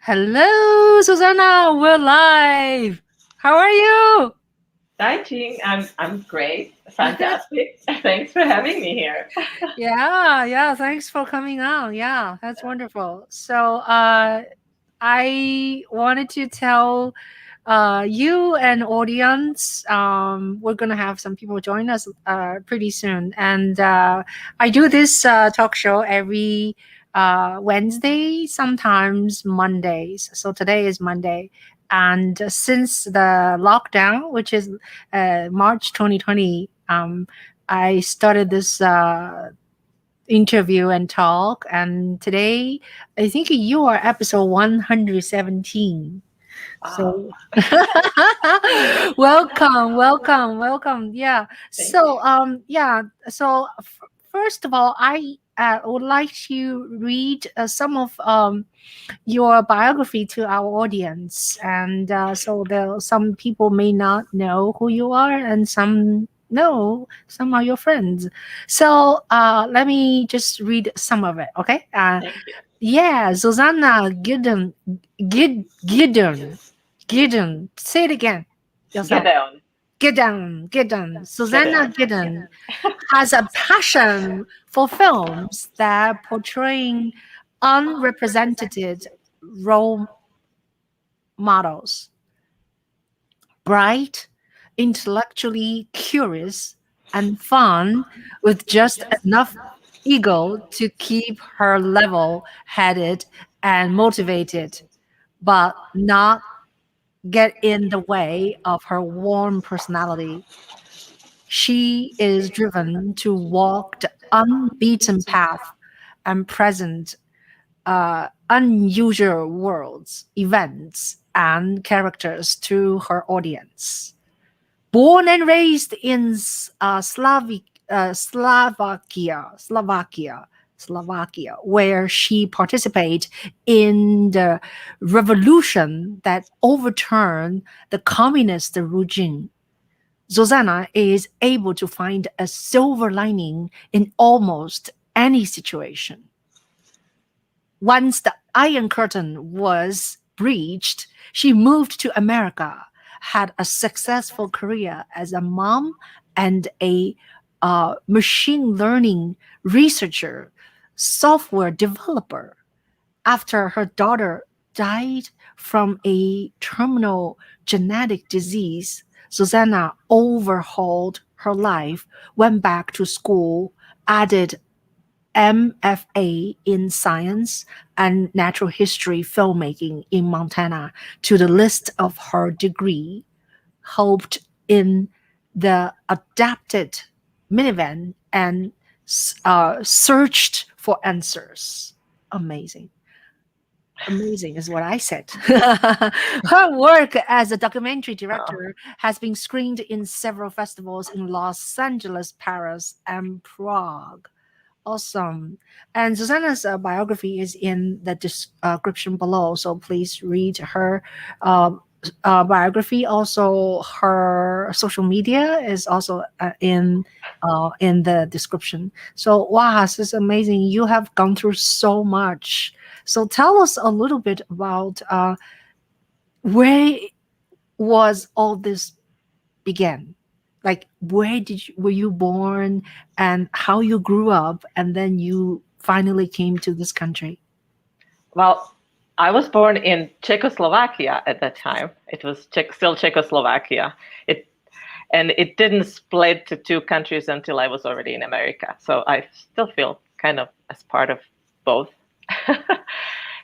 Hello, Susanna. We're live. How are you? Hi, Ching. I'm great. Fantastic. Thanks for having me here. Yeah. Thanks for coming on. Yeah, that's wonderful. So, I wanted to tell you and audience, we're gonna have some people join us pretty soon, and I do this talk show every Wednesday, sometimes Mondays. So today is Monday, and since the lockdown, which is March 2020, I started this interview and talk, and today I think you are episode 117. Wow. So welcome. Yeah. Thank you. First of all, I would like to read some of your biography to our audience, and some people may not know who you are, and some know, some are your friends. So let me just read some of it. Okay. Thank you. Yeah, Zuzana Gedeon, Gedeon. Say it again yourself. Gedeon. Gedeon. Susanna Gedeon. Gedeon has a passion for films that portraying unrepresented role models, bright, intellectually curious, and fun, with just enough ego to keep her level headed and motivated, but not get in the way of her warm personality. She is driven to walk the unbeaten path and present unusual worlds, events, and characters to her audience. Born and raised in Slovakia, where she participated in the revolution that overturned the communist regime. Zuzana is able to find a silver lining in almost any situation. Once the Iron Curtain was breached, she moved to America, had a successful career as a mom and a machine learning researcher, software developer. After her daughter died from a terminal genetic disease, Susanna overhauled her life, went back to school, added MFA in science and natural history filmmaking in Montana to the list of her degree, hoped in the adapted minivan, and searched for answers. Amazing. Amazing is what I said. Her work as a documentary Wow. director has been screened in several festivals in Los Angeles, Paris, and Prague. Awesome. And Susanna's biography is in the description below, so please read her biography. Also, her social media is also in the description. So, wow, this is amazing. You have gone through so much. So, tell us a little bit about where was all this began. Like, were you born, and how you grew up, and then you finally came to this country? Well, I was born in Czechoslovakia at that time. It was still Czechoslovakia. It and it didn't split to two countries until I was already in America. So I still feel kind of as part of both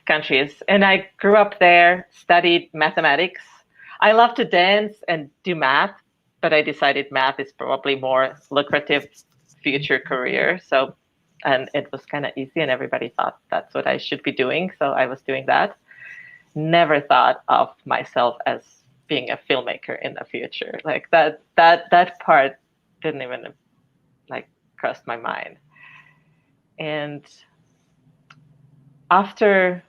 countries. And I grew up there, studied mathematics. I love to dance and do math, but I decided math is probably more lucrative future career. So, and it was kind of easy, and everybody thought that's what I should be doing. So I was doing that. Never thought of myself as being a filmmaker in the future. Like that part didn't even like cross my mind. And after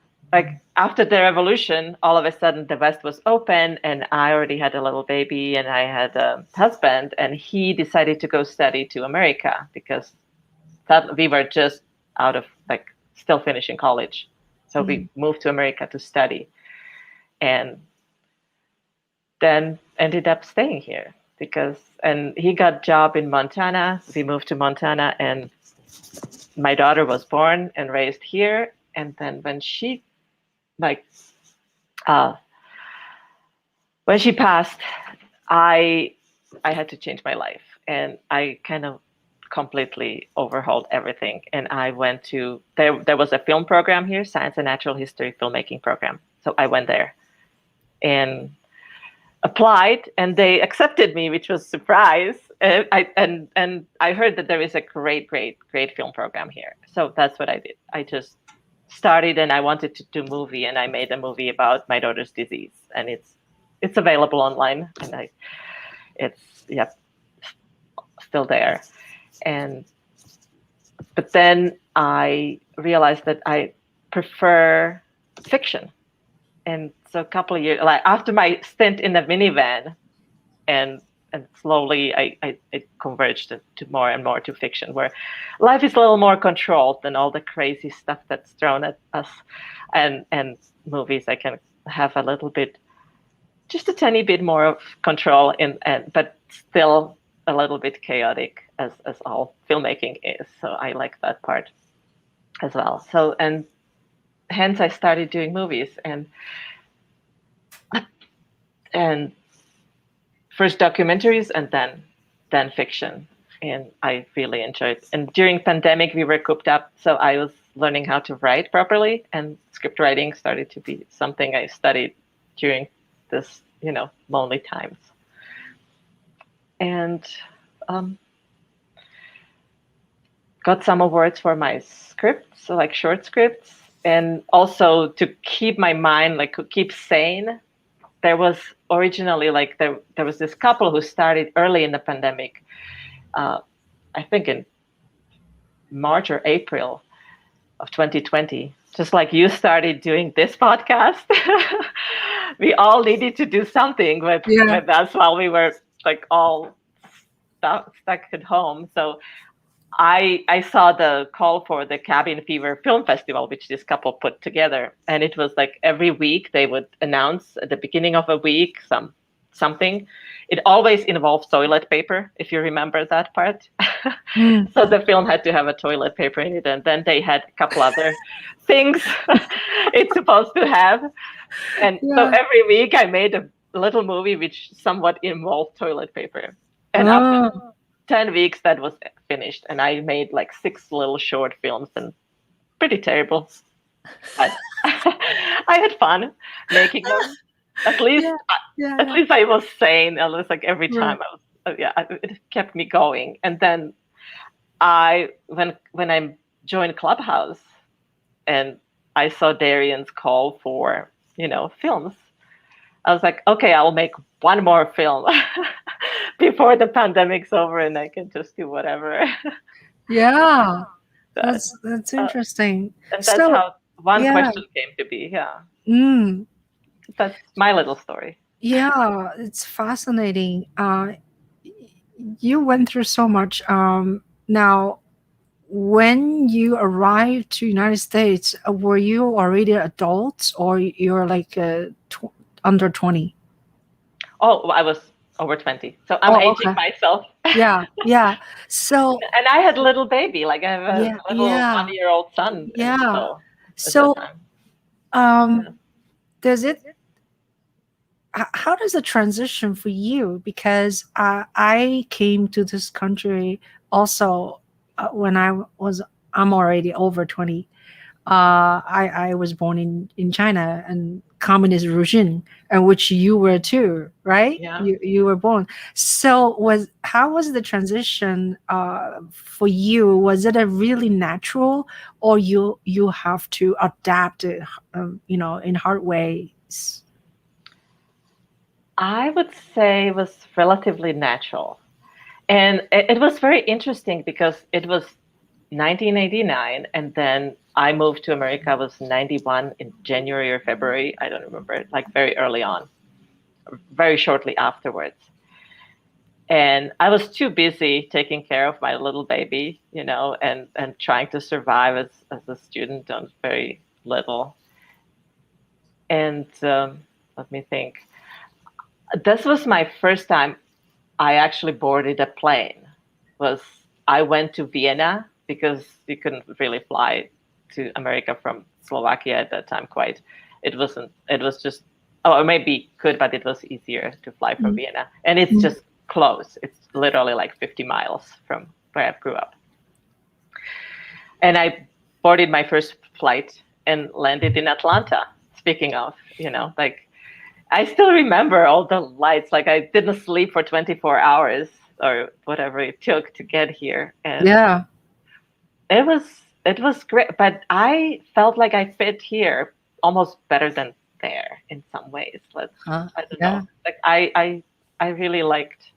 after the revolution, all of a sudden the West was open, and I already had a little baby, and I had a husband, and he decided to go study to America because that we were just out of like still finishing college. So we moved to America to study. and then ended up staying here and he got job in Montana. We moved to Montana, and my daughter was born and raised here. And then like, when she passed, I had to change my life, and I kind of completely overhauled everything. And I went to there was a film program here, Science and Natural History Filmmaking program. So I went there and applied, and they accepted me, which was a surprise. And I heard that there is a great film program here. So that's what I did. I just started, and I wanted to do movie, and I made a movie about my daughter's disease, and it's available online, and it's still there. But then I realized that I prefer fiction. And so a couple of years, like after my stint in the minivan, and slowly I converged to more and more to fiction, where life is a little more controlled than all the crazy stuff that's thrown at us. And movies, I can have a little bit, just a tiny bit more of control but still a little bit chaotic, as all filmmaking is. So I like that part as well. So, and hence I started doing movies, and first documentaries, and then fiction. And I really enjoyed it. And during pandemic, we were cooped up, so I was learning how to write properly, and script writing started to be something I studied during this, lonely times. And got some awards for my scripts, so like short scripts, and also to keep my mind, like, keep sane. There was originally, like, there was this couple who started early in the pandemic, I think in March or April of 2020, just like you started doing this podcast. We all needed to do something with us while we were like all stuck at home. So I saw the call for the Cabin Fever Film Festival, which this couple put together. And it was like every week they would announce at the beginning of a week something. It always involved toilet paper, if you remember that part. So the film had to have a toilet paper in it. And then they had a couple other things it's supposed to have. And so every week I made a little movie which somewhat involved toilet paper. And after 10 weeks, that was finished. And I made like 6 little short films, and pretty terrible. But I had fun making them. At least I was sane. At least like every time it kept me going. And then when I joined Clubhouse and I saw Darian's call for, films, I was like, okay, I'll make one more film before the pandemic's over, and I can just do whatever. Yeah, that's interesting. And that's how one question came to be. Yeah. That's my little story. Yeah, it's fascinating. You went through so much. Now, when you arrived to United States, were you already adults, or you're like under 20? Oh, I was over 20. So I'm aging myself. Yeah. So, and I had a little baby, like I have a little 1-year-old son. Yeah. So does it, how does it transition for you? Because I came to this country also when I'm already over 20. I was born in China, and communist regime, and which you were too, right? Yeah. You were born. So how was the transition for you? Was it a really natural, or you have to adapt it, in hard ways? I would say it was relatively natural. And it was very interesting because it was 1989, and then I moved to America. I was 91 in January or February. I don't remember, like very early on, very shortly afterwards. And I was too busy taking care of my little baby, and trying to survive as a student on very little. And let me think. This was my first time I actually boarded a plane. Was I went to Vienna because you couldn't really fly to America from Slovakia at that time. Quite, it wasn't. It was just, oh, maybe could, but it was easier to fly from Mm, Vienna, and it's mm. just close. It's literally like 50 miles from where I grew up. And I boarded my first flight and landed in Atlanta. Speaking of, like I still remember all the lights. Like I didn't sleep for 24 hours or whatever it took to get here, and Yeah. it was it was great. But I felt like I fit here almost better than there in some ways. I don't Yeah. know. Like I really liked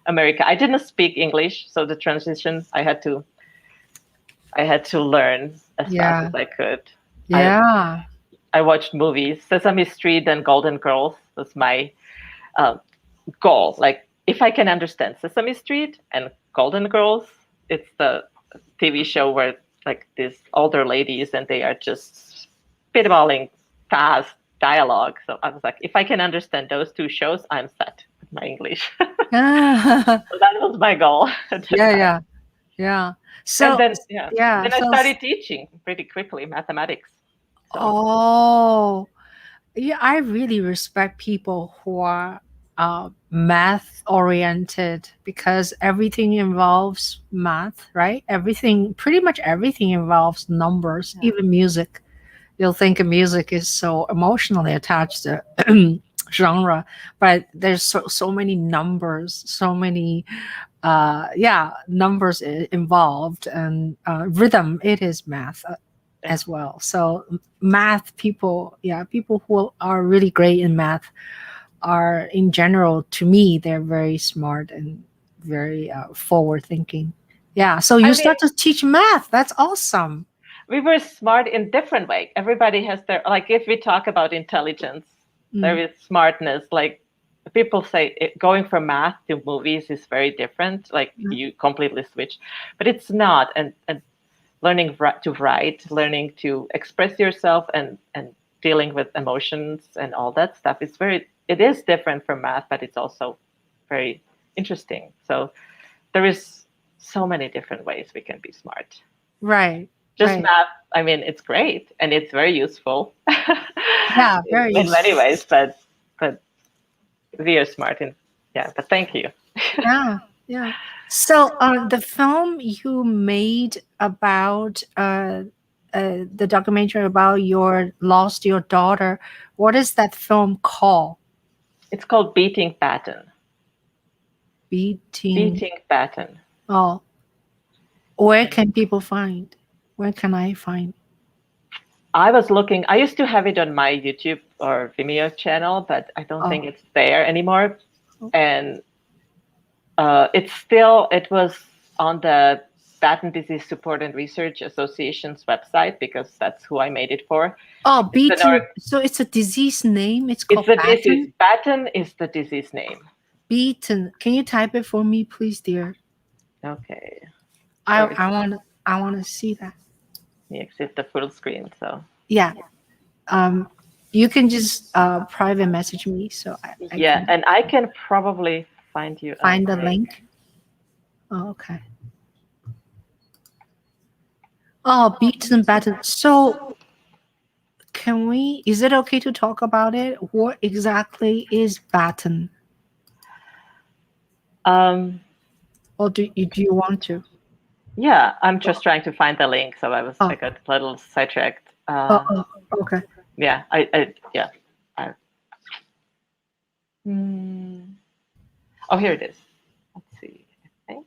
America. I didn't speak English, so the transition I had to learn as fast Yeah. as I could. I Yeah. I watched movies. Sesame Street and Golden Girls was my uh, goal. Like, if I can understand Sesame Street and Golden Girls, it's the TV show where like these older ladies and they are just spitballing fast dialogue. So I was like, if I can understand those two shows, I'm set with my English. Yeah. So that was my goal at the Yeah. time. Yeah. Yeah. And So then yeah, yeah. then I So started teaching pretty quickly mathematics. So oh. Yeah, I really respect people who are math oriented because everything involves math, right? Everything, pretty much everything involves numbers, yeah. even music. You'll think music is so emotionally attached to genre, but there's so many numbers, so many numbers involved, and rhythm. It is math Yeah. as well. So math people, yeah, people who are really great in math are in general, to me, they're very smart and very forward thinking. Yeah. So I you mean, start to teach math. That's awesome. we were smart in different way. Everybody has their, like, if we talk about intelligence, there Mm, is smartness. Like people say going from math to movies is very different. Like mm, you completely switch, but it's not. And learning to write, learning to express yourself, and dealing with emotions and all that stuff is it is different from math, but it's also very interesting. So there is so many different ways we can be smart. right. Just Right. math, I mean, it's great and it's very useful Yeah. Very in useful. many ways, but we are smart in, yeah, but thank you. Yeah. Yeah. So, the film you made about the documentary about your lost your daughter, what is that film called? It's called beating pattern. Beating. Beating pattern. Oh, where And can people find? Where can I find? I was looking, I used to have it on my YouTube or Vimeo channel, but I don't Oh, think it's there anymore. oh, And it was on the Patent Disease Support and Research Association's website because that's who I made it for. oh, It's an beaten. So it's a disease name. It's it's called the disease. Batten. Patent is the disease name. Beaten. Can you type it for me, please, dear? Okay. I So I want I want to see that. let me exit the full screen. So Yeah. Um, you can just private message me so I yeah, can and I can probably find you a find the link. link. Oh, okay. Oh, beaten batten. So can we? Is it okay to talk about it? What exactly is batten? Um, Or do you want to? yeah, I'm just trying to find the link. So I Oh, got a little sidetracked. oh, okay. Yeah, yeah. I, hmm. Oh, here it is. Let's see. I think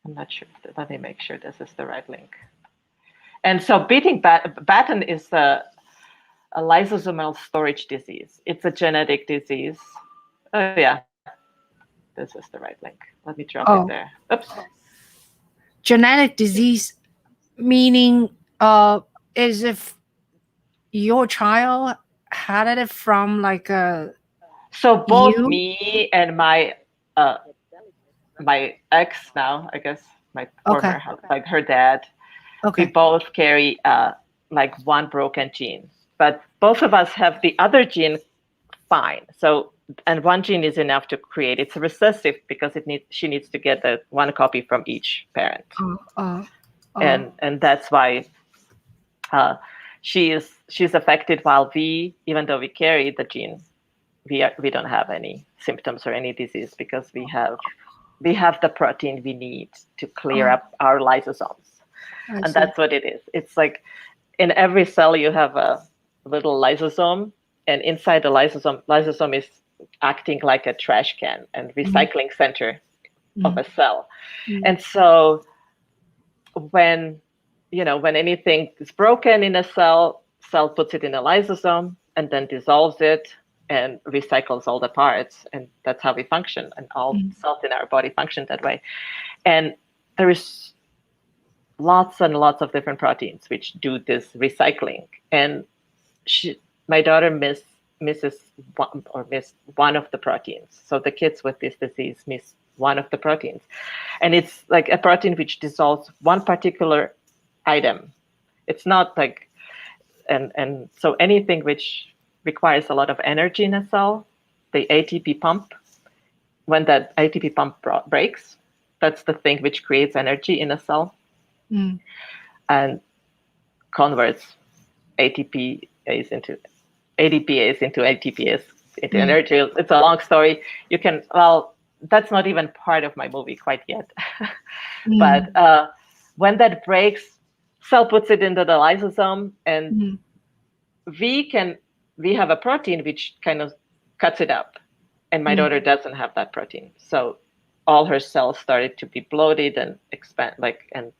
I'm not sure. Let me make sure this is the right link. And so, beating Batten is a lysosomal storage disease. It's a genetic disease. Oh yeah, this is the right link. Let me drop it there. Oh, Oops. genetic disease meaning is if your child had it from like a So both you? me and uh, my ex now, I guess my Okay, former, like her dad, we okay. both carry like one broken gene, but both of us have the other gene fine. So, and one gene is enough to create. It's recessive because she needs to get the one copy from each parent, and that's why she's affected, while even though we carry the gene, we don't have any symptoms or any disease because we have the protein we need to clear up our lysosomes. And that's what it is. It's like in every cell you have a little lysosome, and inside the lysosome is acting like a trash can and recycling center of a cell. And so when anything is broken in a cell puts it in a lysosome and then dissolves it and recycles all the parts, and that's how we function, and all cells in our body function that way. And there is lots and lots of different proteins which do this recycling, and my daughter missed one of the proteins. So the kids with this disease miss one of the proteins, and it's like a protein which dissolves one particular item. It's not like, and so anything which requires a lot of energy in a cell, the ATP pump, when that ATP pump breaks, that's the thing which creates energy in a cell and converts ADPase into ATPase into energy. It's a long story. That's not even part of my movie quite yet. But when that breaks, cell puts it into the lysosome, and we have a protein which kind of cuts it up, and my daughter doesn't have that protein. So all her cells started to be bloated and expand, and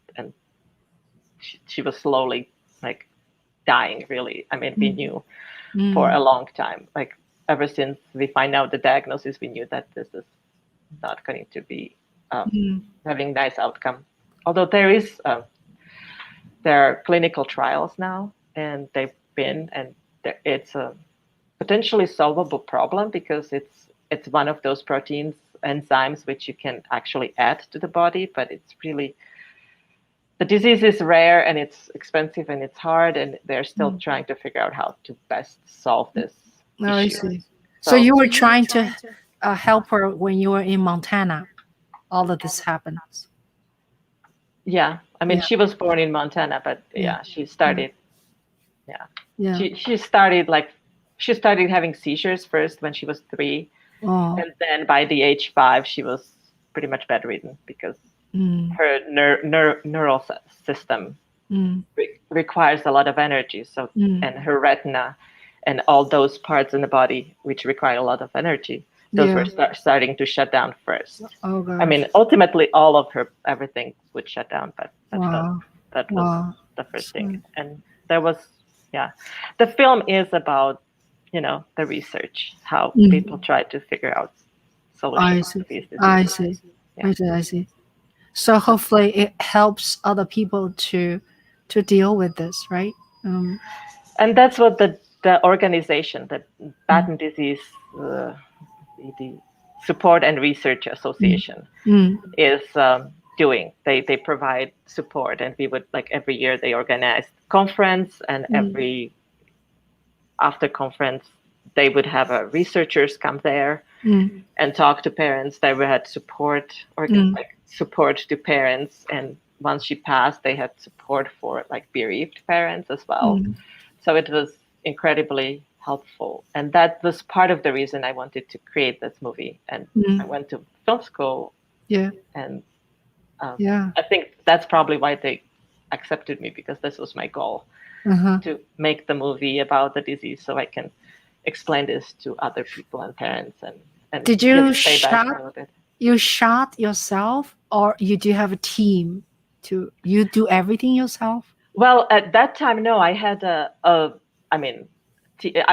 she was slowly like dying, really. I mean, we knew for a long time, like ever since we find out the diagnosis, we knew that this is not going to be having nice outcome. Although there are clinical trials now, and it's a potentially solvable problem because it's one of those proteins, enzymes, which you can actually add to the body, but it's really, the disease is rare and it's expensive and it's hard, and they're still trying to figure out how to best solve this issue. I see. So you were trying to help her when you were in Montana. All of this happens. Yeah, I mean, she was born in Montana, but she started. She started having seizures first when she was 3, and then by the age 5, she was pretty much bedridden because her neural system requires a lot of energy. So, and her retina and all those parts in the body which require a lot of energy, those were starting to shut down first. Oh, gosh. I mean, ultimately, all of her everything would shut down, but that was the first thing. And there was, the film is about, the research, how people try to figure out solutions to these diseases. I see. So hopefully it helps other people to deal with this, right? And that's what the organization, the Batten Disease the Support and Research Association is doing. They provide support, and we would, like, every year they organize conference, and after conference they would have researchers come there and talk to parents. They had support support to parents, and once she passed, they had support for like bereaved parents as well. So it was incredibly helpful, and that was part of the reason I wanted to create this movie. And I went to film school, and I think that's probably why they accepted me, because this was my goal, to make the movie about the disease so I can explain this to other people and parents. And did you you shot yourself, or you do have a team you do everything yourself? Well, at that time, no, I had I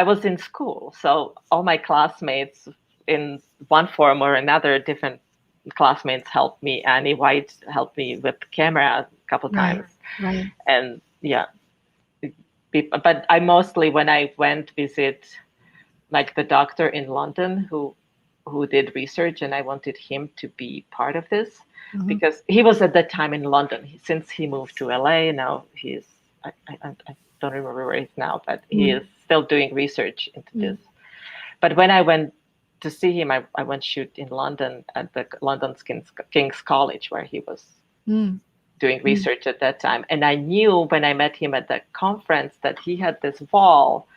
was in school, so all my classmates in one form or another, different classmates helped me. Annie White helped me with the camera a couple times. Right. And but I mostly, when I went visit like the doctor in London who did research, and I wanted him to be part of this because he was at that time in London. Since he moved to LA, now he's I don't remember where he's now, but he Mm. is still doing research into this. But when I went to see him, I went shoot in London at the London King's College, where he was Mm. doing research at that time. And I knew when I met him at the conference that he had this wall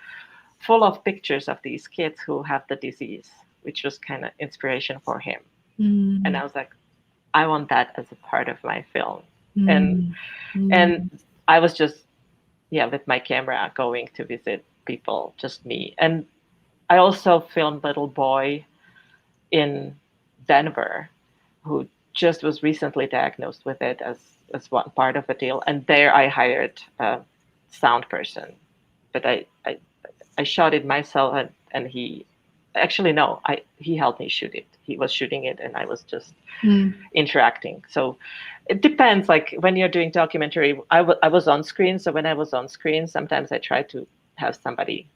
full of pictures of these kids who have the disease, which was kind of inspiration for him. Mm. And I was like, I want that as a part of my film. Mm. And I was just, with my camera going to visit people, just me. And I also filmed little boy in Denver who just was recently diagnosed with it as one part of a deal. And there I hired a sound person, but I shot it myself, and he actually no, he helped me shoot it. He was shooting it, and I was just interacting. So it depends. Like when you're doing documentary, I was on screen. So when I was on screen, sometimes I try to have somebody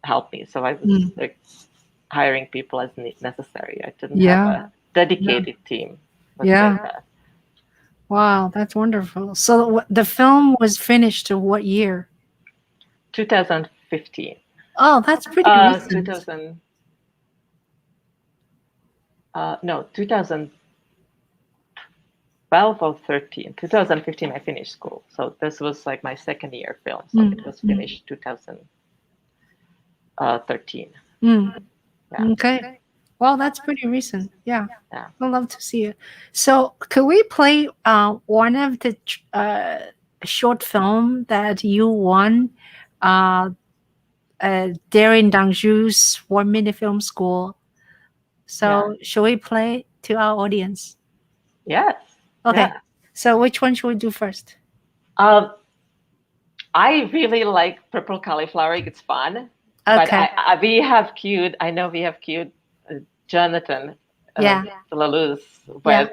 help me. So I was like hiring people as necessary. I didn't have a dedicated team. Let's say that. Wow, that's wonderful. So the film was finished to what year? 2015. Oh, that's pretty recent. 2000. No, 2012 or 13. 2015, I finished school. So this was like my second year film. So it was finished 2013. Yeah. Okay. Well, that's pretty recent. Yeah. I'd love to see it. So could we play one of the short film that you won Darren Dangju's 1-minute film school? So should we play to our audience? Yes. Okay. Yeah. So which one should we do first? I really like Purple Cauliflower. It's fun. Okay. But we have queued Jonathan La Luz with,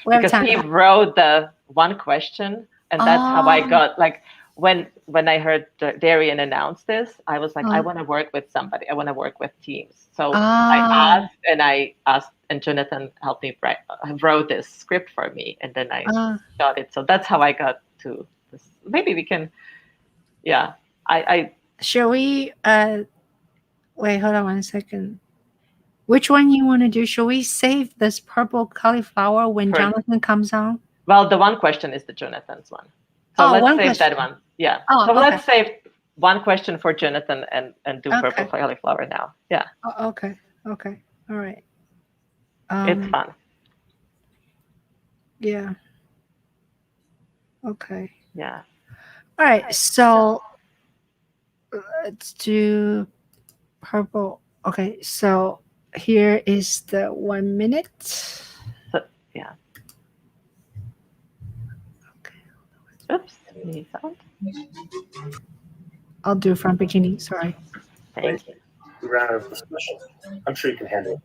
because he wrote the one question, and that's how I got, like, when I heard Darian announce this, I was like, I want to work with somebody. I want to work with teams. So I asked, and Jonathan helped me wrote this script for me, and then I shot it. So that's how I got to this. Maybe we can, Shall we? Wait, hold on 1 second. Which one you want to do? Should we save this Purple Cauliflower when Jonathan comes on? Well, the one question is the Jonathan's one. So let's save that one. Yeah. So let's save one question for Jonathan and do Purple Cauliflower now. Yeah. Okay. All right. It's fun. Yeah. Okay. Yeah. All right. So let's do Purple. Okay. So here is the 1 minute. So, yeah. Okay. Oops. Any sound? I'll do from beginning. Sorry. Thank you. We ran out of the special. I'm sure you can handle it.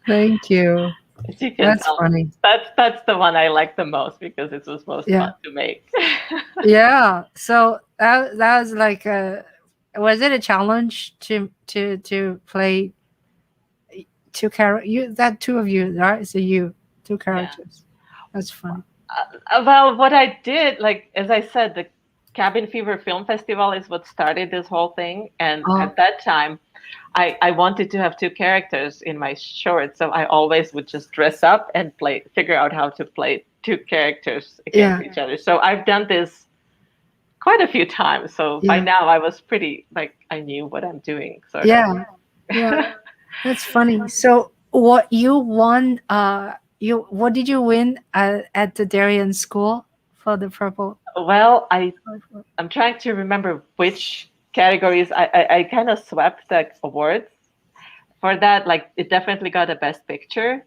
Thank you. That's funny. That's the one I like the most because it was most fun to make. Yeah. So that was like was it a challenge to play two characters? That two of you, right? So you two characters. That's fun. Well, what I did, like as I said, the Cabin Fever Film Festival is what started this whole thing. And Oh, at that time, I wanted to have two characters in my short. So I always would just dress up and figure out how to play two characters against yeah, each other. So I've done this quite a few times. So by yeah, now I was pretty, like, I knew what I'm doing, sort of. yeah, yeah. That's funny. So what you won? What did you win at the Darien School for the purple? Well, I'm trying to remember which categories. I kind of swept the awards for that. Like, it definitely got a best picture.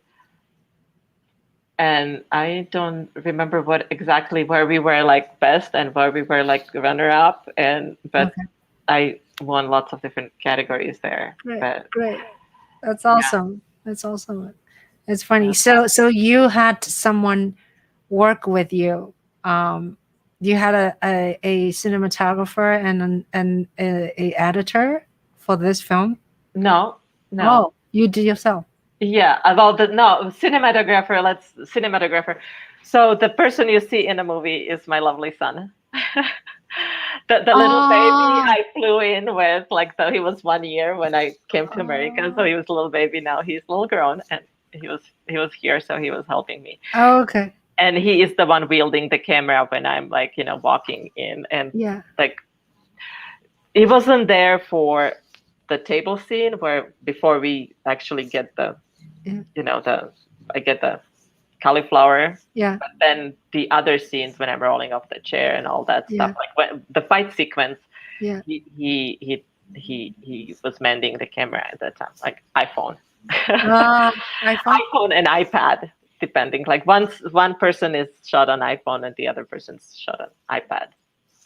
And I don't remember what exactly where we were like best and where we were like runner up. But Okay, I won lots of different categories there. great, But great. That's yeah, awesome. That's awesome. It's funny. So you had someone work with you. You had a cinematographer and a editor for this film. no, no. Oh, you did yourself. Yeah, about the no cinematographer. Cinematographer. So the person you see in the movie is my lovely son. The little baby Oh, I flew in with, like, so he was 1 year when I came to America. So he was a little baby. Now he's a little grown, and he was here, so he was helping me. oh, okay. And he is the one wielding the camera when I'm, like, walking in, and Yeah, like, he wasn't there for the table scene where before we actually get the yeah, I get the cauliflower. yeah, But then the other scenes when I'm rolling off the chair and all that yeah, stuff, like when the fight sequence, yeah. he was mending the camera at that time, like iPhone, iPhone. iPhone and iPad, depending. Like, once one person is shot on iPhone and the other person's shot on iPad.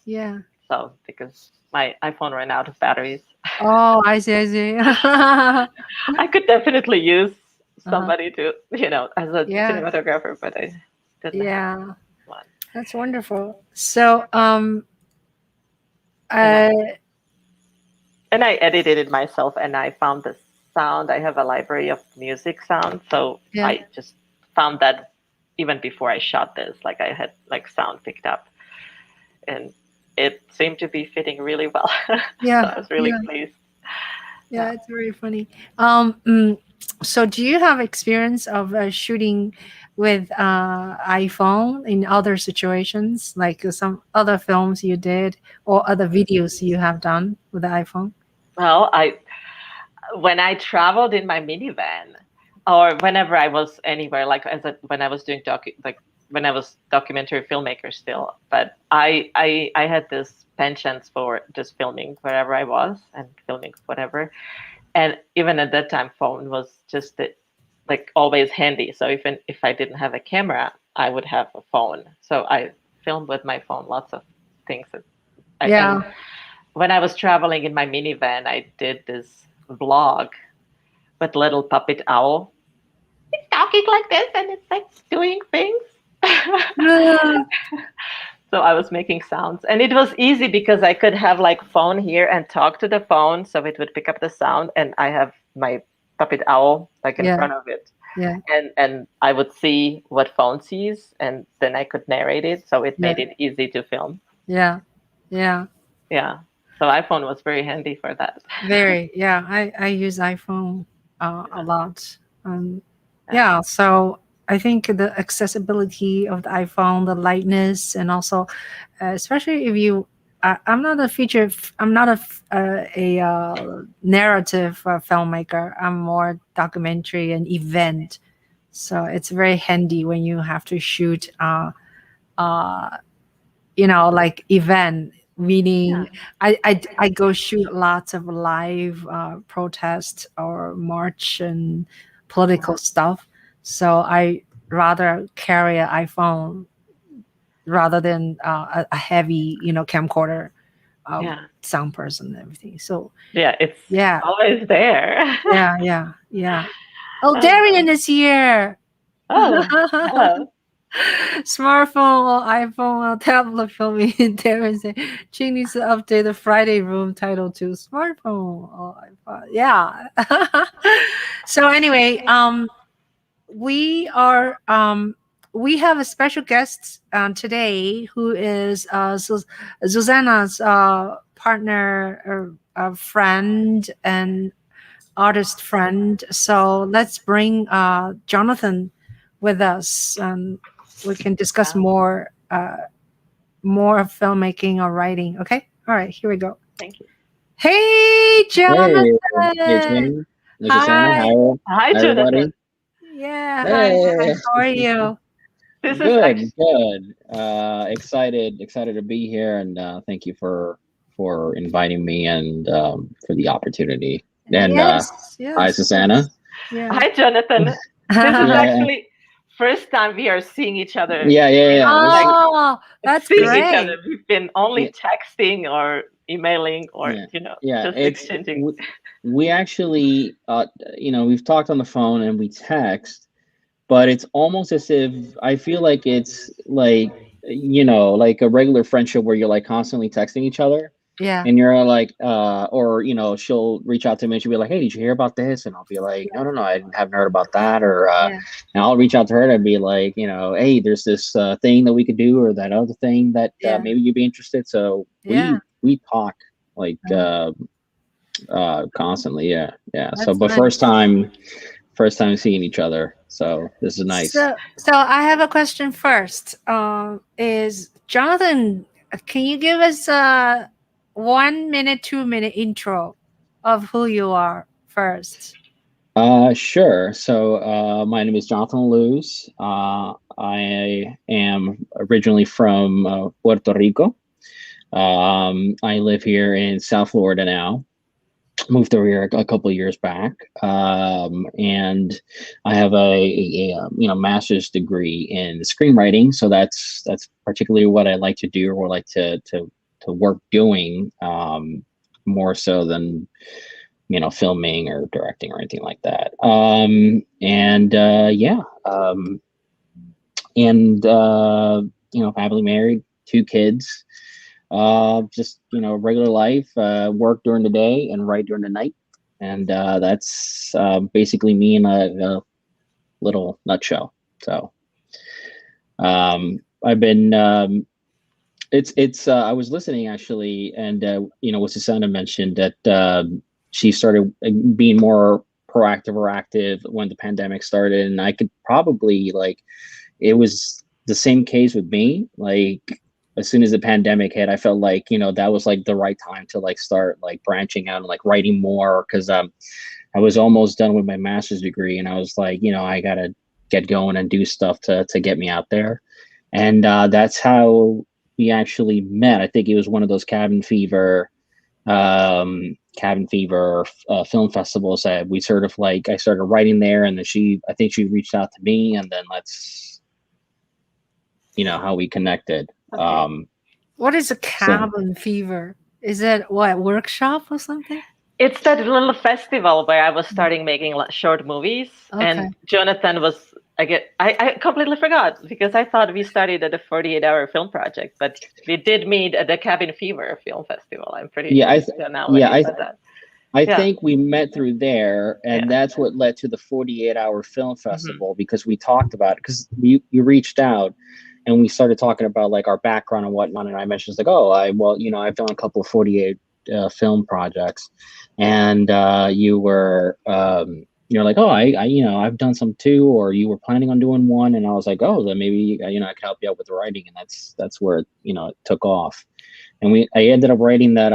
Yeah. So because my iPhone ran out of batteries, Oh, I see. I see. I could definitely use Uh-huh. somebody to, as a Yeah, cinematographer, but I didn't have yeah. one. That's wonderful. So, And I, uh, and I edited it myself, and I found the sound. I have a library of music sound, so yeah, I just found that even before I shot this, like, I had, like, sound picked up, and it seemed to be fitting really well. So yeah, I was really yeah, pleased. yeah. Yeah. It's very funny. So do you have experience of shooting with iPhone in other situations, like some other films you did or other videos you have done with the iPhone? Well, when I traveled in my minivan, or whenever I was anywhere, like, when I was doing when I was documentary filmmaker still, but I had this penchant for just filming wherever I was and filming whatever. And even at that time, phone was just like, always handy. So even if I didn't have a camera, I would have a phone. So I filmed with my phone lots of things. And Yeah. when I was traveling in my minivan, I did this vlog with little puppet owl. It's talking like this, and it's like doing things. Ah, So I was making sounds, and it was easy because I could have, like, phone here and talk to the phone, so it would pick up the sound, and I have my puppet owl, like, in yeah, front of it, yeah, and I would see what phone sees, and then I could narrate it, so it yeah, made it easy to film. yeah, yeah. Yeah, so iPhone was very handy for that. Very, yeah. I use iPhone a lot. Yeah, Yeah, so I think the accessibility of the iPhone, the lightness, and also, especially if you, I'm not a feature, I'm not a narrative filmmaker. I'm more documentary and event. So it's very handy when you have to shoot, uh, like event, yeah, meaning I go shoot lots of live protest or march and political stuff, so I rather carry an iPhone rather than a heavy camcorder, yeah, sound person and everything. So yeah. It's yeah, always there. yeah, yeah, yeah. Oh, Uh, Darian is here. oh, hello. Smartphone or iPhone or tablet filming there is a Ching needs to update the Friday room title to smartphone or iPhone. Yeah. So anyway, we are we have a special guest today who is Zuzana's partner, friend, and artist friend. So let's bring Jonathan with us, and we can discuss more of filmmaking or writing. Okay, all right, here we go. Thank you. Hey, Jonathan. Hey, Ching. Hey, Zuzana. Hi. Hi, everybody. Jonathan. Yeah. Hey. Hi. How are you? This is Good, actually, good. Excited to be here, and thank you for inviting me and for the opportunity. And Yes. hi, Yes. Zuzana. Yeah. hi, Jonathan. This is Yeah. actually first time we are seeing each other. Yeah. Oh, that's Seeing great. each other. We've been only Yeah. texting or emailing or Yeah. just It's exchanging. we actually we've talked on the phone and we text, but it's almost as if I feel like it's like like a regular friendship where you're like constantly texting each other. Yeah. And you're like, or she'll reach out to me and she'll be like, "Hey, did you hear about this?" And I'll be like, "No, I haven't heard about that." Or Yeah. and I'll reach out to her and be like, "Hey, there's this thing that we could do, or that other thing that Yeah. maybe you'd be interested." So Yeah. we talk like Uh-huh. constantly, yeah. So, That's but nice. first time seeing each other, so this is nice. So I have a question first. Is Jonathan? Can you give us a 1 minute, 2 minute intro of who you are first? Sure. So, my name is Jonathan La Luz. I am originally from Puerto Rico. I live here in South Florida now. Moved over here a couple of years back, and I have a master's degree in screenwriting. So that's particularly what I like to do, or like to work doing, more so than filming or directing or anything like that. Happily married, 2 kids. Just regular life, work during the day and write during the night, and that's basically me in a little nutshell. So I've been it's I was listening actually, and what Susanna mentioned, that she started being more proactive or active when the pandemic started, and I could probably, like, it was the same case with me. Like, as soon as the pandemic hit, I felt like that was like the right time to like start like branching out and like writing more, because I was almost done with my master's degree, and I was like, I gotta get going and do stuff to get me out there. And that's how we actually met. I think it was one of those cabin fever film festivals that we sort of like, I started writing there, and then I think she reached out to me, and then that's how we connected. Okay. What is a cabin fever? Is it what, workshop or something? It's that little festival where I was starting making short movies, Okay. and Jonathan was. I completely forgot, because I thought we started at a 48-hour film project, but we did meet at the Cabin Fever Film Festival. I'm pretty sure now when you said that. I think we met through there, and Yeah. that's what led to the 48-hour film festival, because we talked about it, because you reached out and we started talking about like our background and whatnot, and I mentioned like, I've done a couple of 48 film projects, and you were like, oh, I've done some too, or you were planning on doing one, and I was like, oh, then maybe I can help you out with the writing, and that's where it took off, and I ended up writing that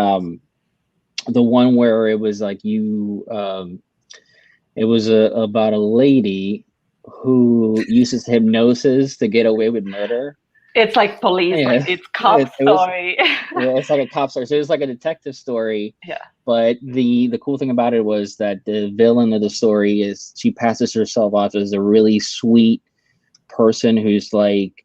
the one where it was like it was about a lady who uses hypnosis to get away with murder. It's like police, Yeah. like it's cop story. It's like a cop story. So it was like a detective story. Yeah. But the cool thing about it was that the villain of the story is, she passes herself off as a really sweet person who's like,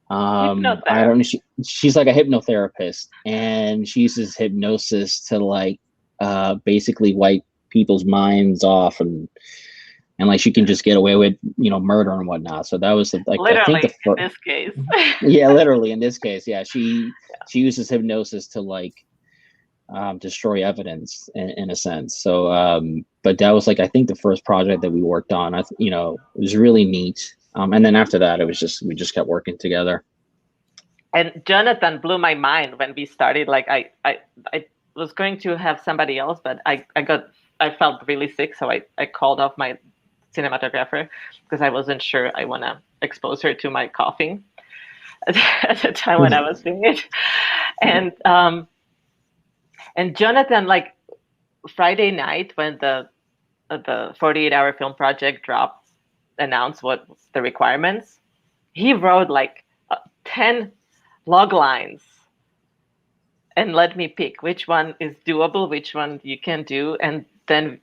I don't know, she's like a hypnotherapist, and she uses hypnosis to like basically wipe people's minds off, and like she can just get away with murder and whatnot. So that was like, literally, I think in this case. Yeah, literally in this case, yeah, she uses hypnosis to like destroy evidence in a sense. So but that was like, I think, the first project that we worked on. It was really neat. And then after that, we just kept working together. And Jonathan blew my mind when we started. Like I was going to have somebody else, but I felt really sick, so I called off my cinematographer because I wasn't sure I want to expose her to my coughing at the time when I was doing it. And Jonathan, like Friday night when the 48-hour film project dropped, announced what the requirements, he wrote like 10 log lines and let me pick which one is doable, which one you can do. And then,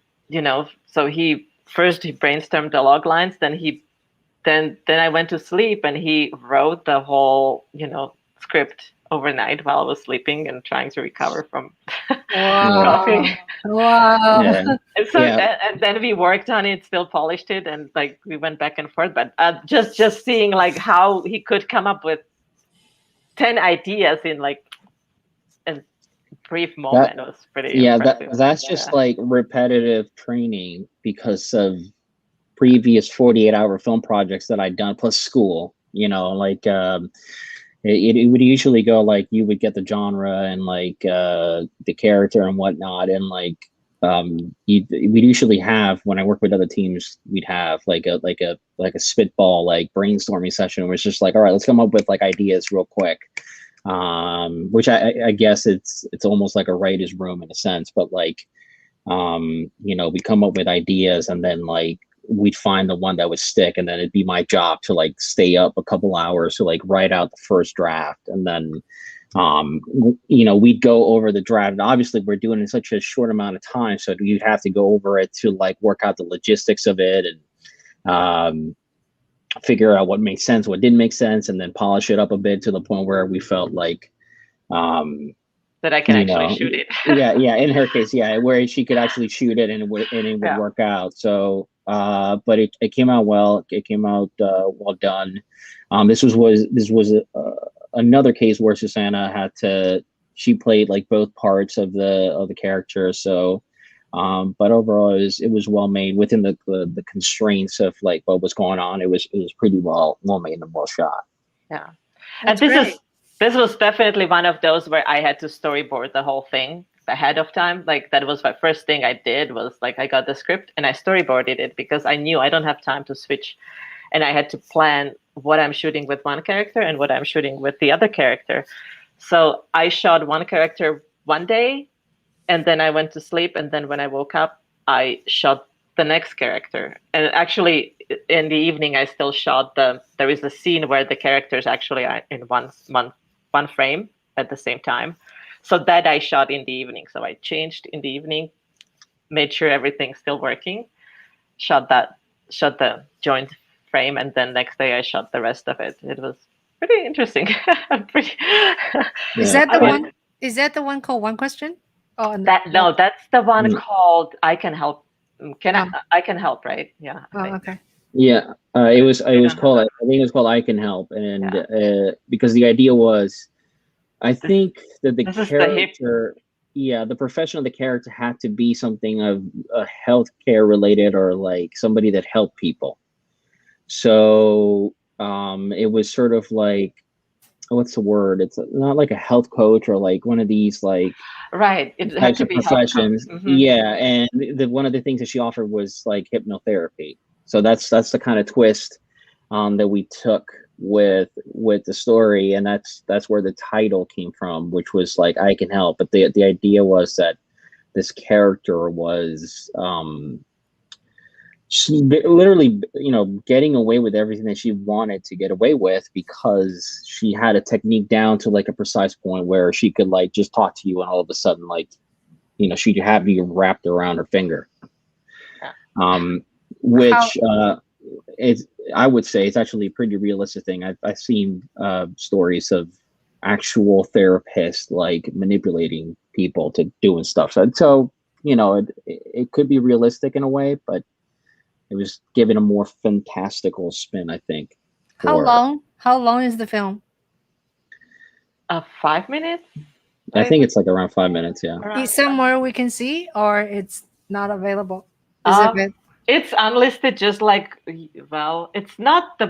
so he brainstormed the log lines, then I went to sleep and he wrote the whole, script overnight while I was sleeping and trying to recover from coughing. Wow. Yeah. And so, and then we worked on it, still polished it, and like we went back and forth. But just seeing like how he could come up with 10 ideas in like a brief moment was pretty impressive. That's just like repetitive training because of previous 48-hour film projects that I'd done plus school. Like it would usually go like you would get the genre and like the character and whatnot, and like we'd usually have, when I work with other teams, we'd have like a spitball like brainstorming session where it's just like, all right, let's come up with like ideas real quick. Which I guess it's almost like a writer's room in a sense, but like we come up with ideas and then like we'd find the one that would stick, and then it'd be my job to like stay up a couple hours to like write out the first draft, and then we'd go over the draft. And obviously we're doing it in such a short amount of time, so you'd have to go over it to like work out the logistics of it and figure out what made sense, what didn't make sense, and then polish it up a bit to the point where we felt like that I can actually shoot it. yeah. In her case, where she could actually shoot it and it would work out. So, but it came out well. It came out well done. This was another case where Zuzana she played like both parts of the character. So, but overall, it was well made within the constraints of like what was going on. It was pretty well made and well shot. Yeah, That's and great. this was definitely one of those where I had to storyboard the whole thing ahead of time. Like that was my first thing I did, was like I got the script and I storyboarded it because I knew I don't have time to switch, and I had to plan what I'm shooting with one character and what I'm shooting with the other character. So I shot one character one day, and then I went to sleep, and then when I woke up, I shot the next character. And actually, in the evening, I still shot there is a scene where the characters actually are in one frame at the same time. So that I shot in the evening. So I changed in the evening, made sure everything's still working, shot the joint frame, and then next day I shot the rest of it. It was pretty interesting. Is that the one? Is that the one called One Question? Oh, no, that's the one called I Can Help. I Can Help, right? Yeah. Oh, okay. Yeah, it was called. I think it was called I Can Help, and because the idea was, I think that the character, the profession of the character had to be something of a healthcare related or like somebody that helped people. So it was sort of like, what's the word? It's not like a health coach or like one of these like it had to be professions. Mm-hmm. Yeah, and one of the things that she offered was like hypnotherapy. So that's the kind of twist that we took with the story, and that's where the title came from, which was like I Can Help. But the idea was that this character was she literally, getting away with everything that she wanted to get away with because she had a technique down to like a precise point where she could like just talk to you and all of a sudden like, she'd have you wrapped around her finger. Which I would say it's actually a pretty realistic thing. I've seen stories of actual therapists like manipulating people to doing stuff. So it could be realistic in a way, but it was given a more fantastical spin, I think. How long is the film? 5 minutes. I think it's like around 5 minutes. Yeah. Is somewhere we can see, or it's not available? Is It's unlisted, just like, well, it's not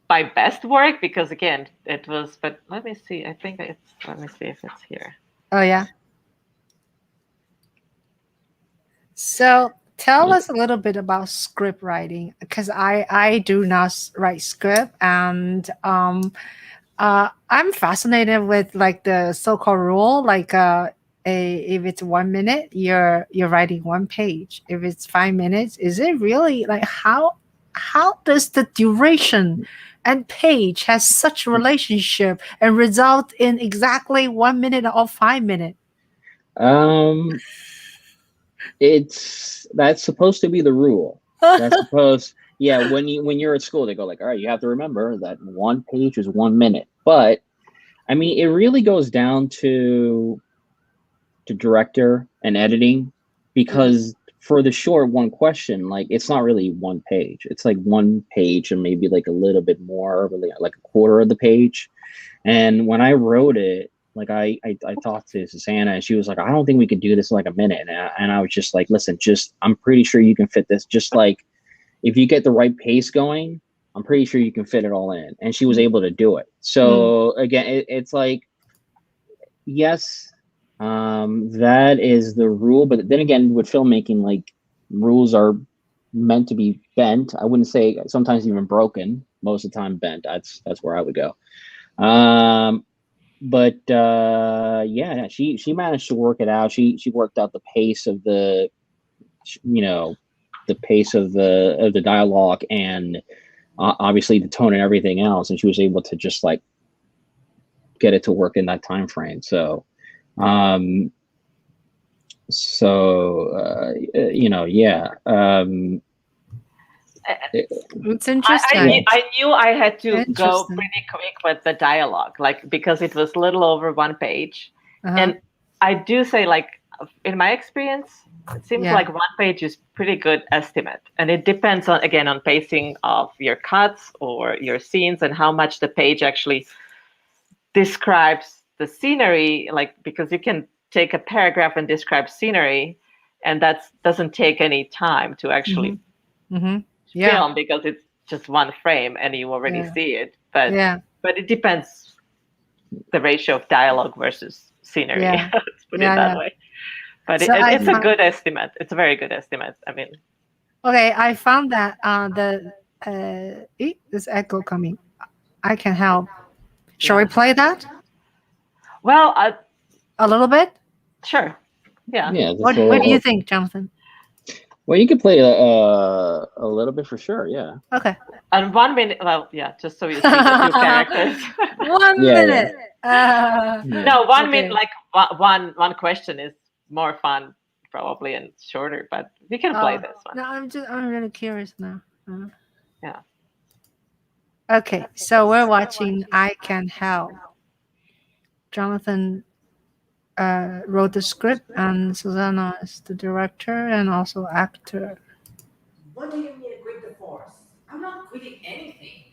my best work because again, it was. But let me see. I think it's. Let me see if it's here. Oh yeah. So tell us a little bit about script writing, because I do not write script, and I'm fascinated with like the so-called rule, like if it's 1 minute, you're writing one page. If it's 5 minutes, is it really like how does the duration and page has such a relationship and result in exactly 1 minute or 5 minutes? Um, that's supposed to be the rule. That's supposed, yeah. When you're at school, they go like, all right, you have to remember that one page is 1 minute. But I mean, it really goes down to director and editing, because for the short one question, like it's not really one page. It's like one page and maybe like a little bit more, really like a quarter of the page. And when I wrote it, like I talked to Susanna and she was like, I don't think we could do this in like a minute. And I was just like, listen, I'm pretty sure you can fit this. Just like if you get the right pace going, I'm pretty sure you can fit it all in. And she was able to do it. So again, it's like, yes, that is the rule. But then again, with filmmaking, like rules are meant to be bent. I wouldn't say sometimes even broken. Most of the time bent. That's where I would go. But yeah, she managed to work it out. She worked out the pace of the, the pace of the dialogue, and obviously the tone and everything else, and she was able to just like get it to work in that time frame. So yeah. It's interesting. I knew I had to go Interesting. pretty quick with the dialogue, like because it was little over one page. Uh-huh. And I do say, like, in my experience, it seems Yeah. like one page is pretty good estimate. And it depends on, again, on pacing of your cuts or your scenes and how much the page actually describes the scenery, like, because you can take a paragraph and describe scenery, and that doesn't take any time to actually Yeah. film because it's just one frame and you already Yeah. see it. But Yeah. but it depends the ratio of dialogue versus scenery. Yeah. Let's put Yeah, it that yeah. way. But So I it's a found- good estimate. It's a very good estimate. I mean, Okay, I found that this echo coming. I can help. Shall we play that well, a little bit? sure. Yeah. Yeah. What do you think, Jonathan? Well, you could play a little bit for sure. Yeah. Okay. And 1 minute. Well, yeah, just so you see the two characters. 1 Yeah, minute. No, 1 Okay. minute. Like one question is more fun, probably, and shorter. But we can play this one. No, I'm really curious now. Yeah. Okay, so we're watching I Can Help. Jonathan wrote the script, and Susanna is the director and also actor. What do you mean to quit the force? I'm not quitting anything.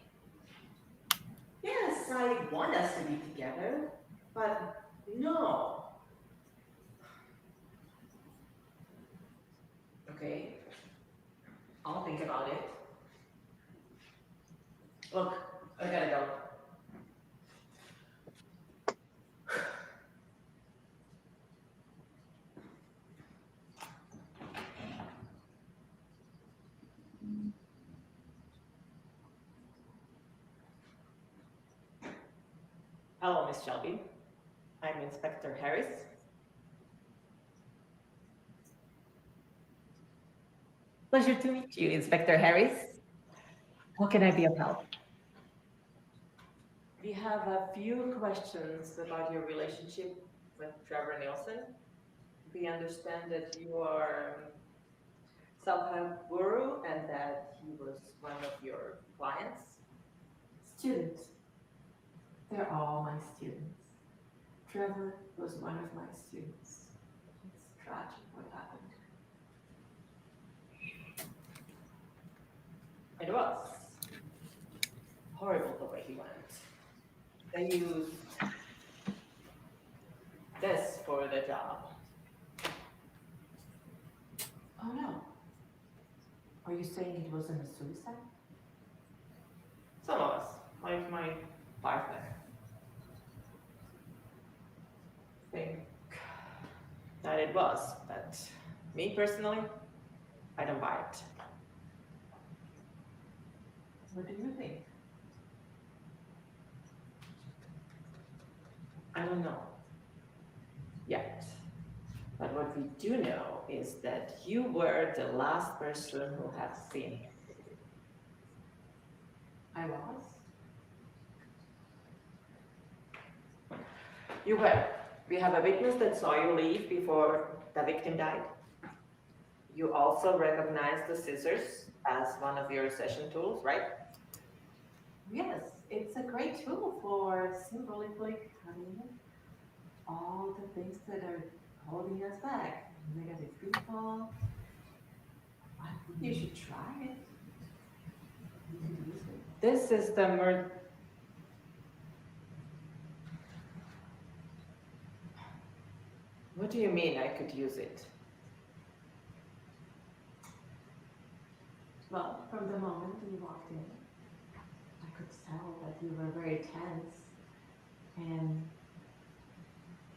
Yes, I want us to be together, but no. Okay, I'll think about it. Look, I gotta go. Hello, Miss Shelby. I'm Inspector Harris. Pleasure to meet you, Inspector Harris. How can I be of help? We have a few questions about your relationship with Trevor Nielsen. We understand that you are self-help guru and that he was one of your clients. Students. They're all my students. Trevor was one of my students. It's tragic what happened. It was horrible the way he went. They used this for the job. Oh no. Are you saying it wasn't a suicide? Some of us, like my partner, think that it was, but me personally, I don't buy it. What do you think? I don't know yet. But what we do know is that you were the last person who had seen him. I was? You were. We have a witness that saw you leave before the victim died. You also recognized the scissors as one of your session tools, right? Yes, it's a great tool for symbolically cutting all the things that are holding us back. Negative people. I think you should try it. You could use it. This is the What do you mean I could use it? Well, from the moment you walked in, I could tell that you were very tense. And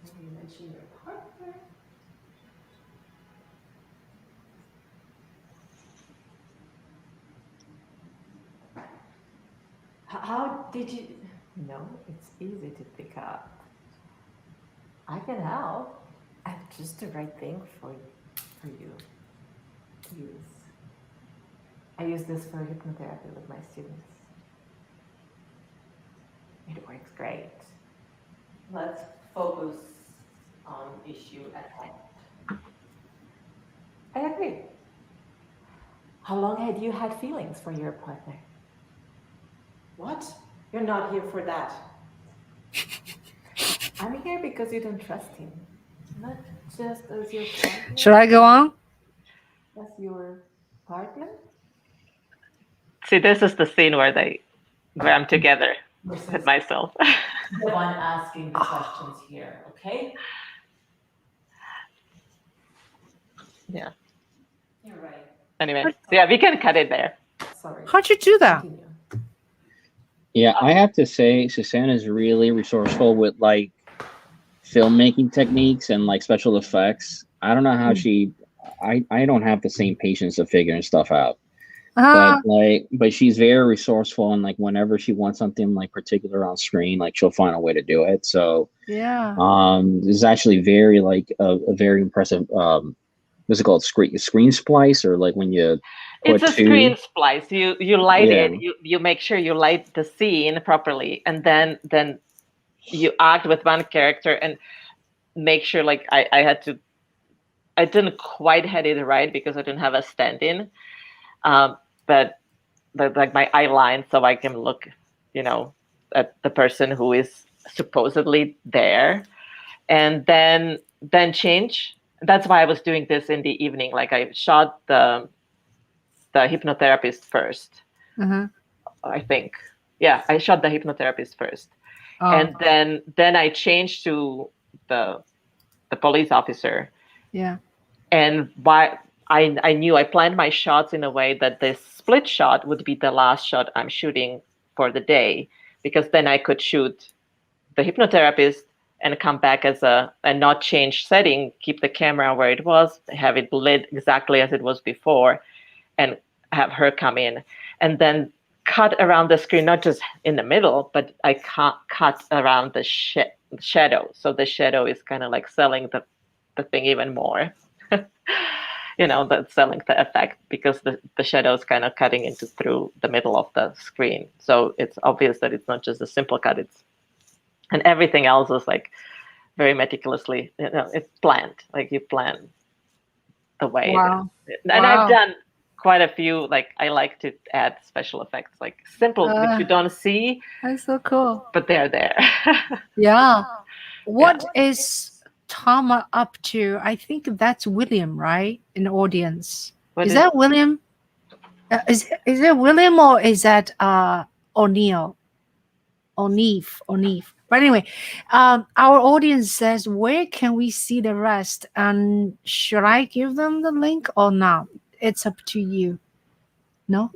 when you mentioned your partner, how did you? No, it's easy to pick up. I can help. I'm just the right thing for you to use. I use this for hypnotherapy with my students. It works great. Let's focus on issue at hand. I agree. How long had you had feelings for your partner? What? You're not here for that. I'm here because you don't trust him. Not just as your partner. Should I go on? As your partner? See, this is the scene where I'm together with myself. The one asking the questions here, okay? Yeah. You're right. Anyway, so yeah, we can cut it there. Sorry. How'd you do that? Continue. Yeah, I have to say, Susanna's really resourceful with like filmmaking techniques and like special effects. I don't know how I don't have the same patience of figuring stuff out. But she's very resourceful, and like whenever she wants something like particular on screen, like she'll find a way to do it. So Yeah. this is actually very like a very impressive what's it called, screen splice, or like when you It's a screen splice. You light it. You make sure you light the scene properly, and then you act with one character and make sure. Like I didn't quite had it right because I didn't have a stand-in, but like my eye line, so I can look, at the person who is supposedly there, and then change. That's why I was doing this in the evening. Like I shot the hypnotherapist first. I think. Yeah, I shot the hypnotherapist first. Oh. And then I changed to the police officer. Yeah. And I knew I planned my shots in a way that this split shot would be the last shot I'm shooting for the day, because then I could shoot the hypnotherapist and come back and not change setting, keep the camera where it was, have it lit exactly as it was before, and have her come in, and then cut around the screen, not just in the middle, but I cut around the shadow. So the shadow is kind of like selling the thing even more. That's selling the effect, because the shadow is kind of cutting through the middle of the screen. So it's obvious that it's not just a simple cut. And everything else is like very meticulously, it's planned. Like you plan the way. Wow. And I've done quite a few. Like I like to add special effects, like simple, which you don't see. That's so cool. But they're there. Yeah. What is Tama up to? I think that's William, right? In the audience. Is that William? Is it William, or is that O'Neill? O'Neill. But anyway, our audience says, where can we see the rest? And should I give them the link or not? It's up to you. No,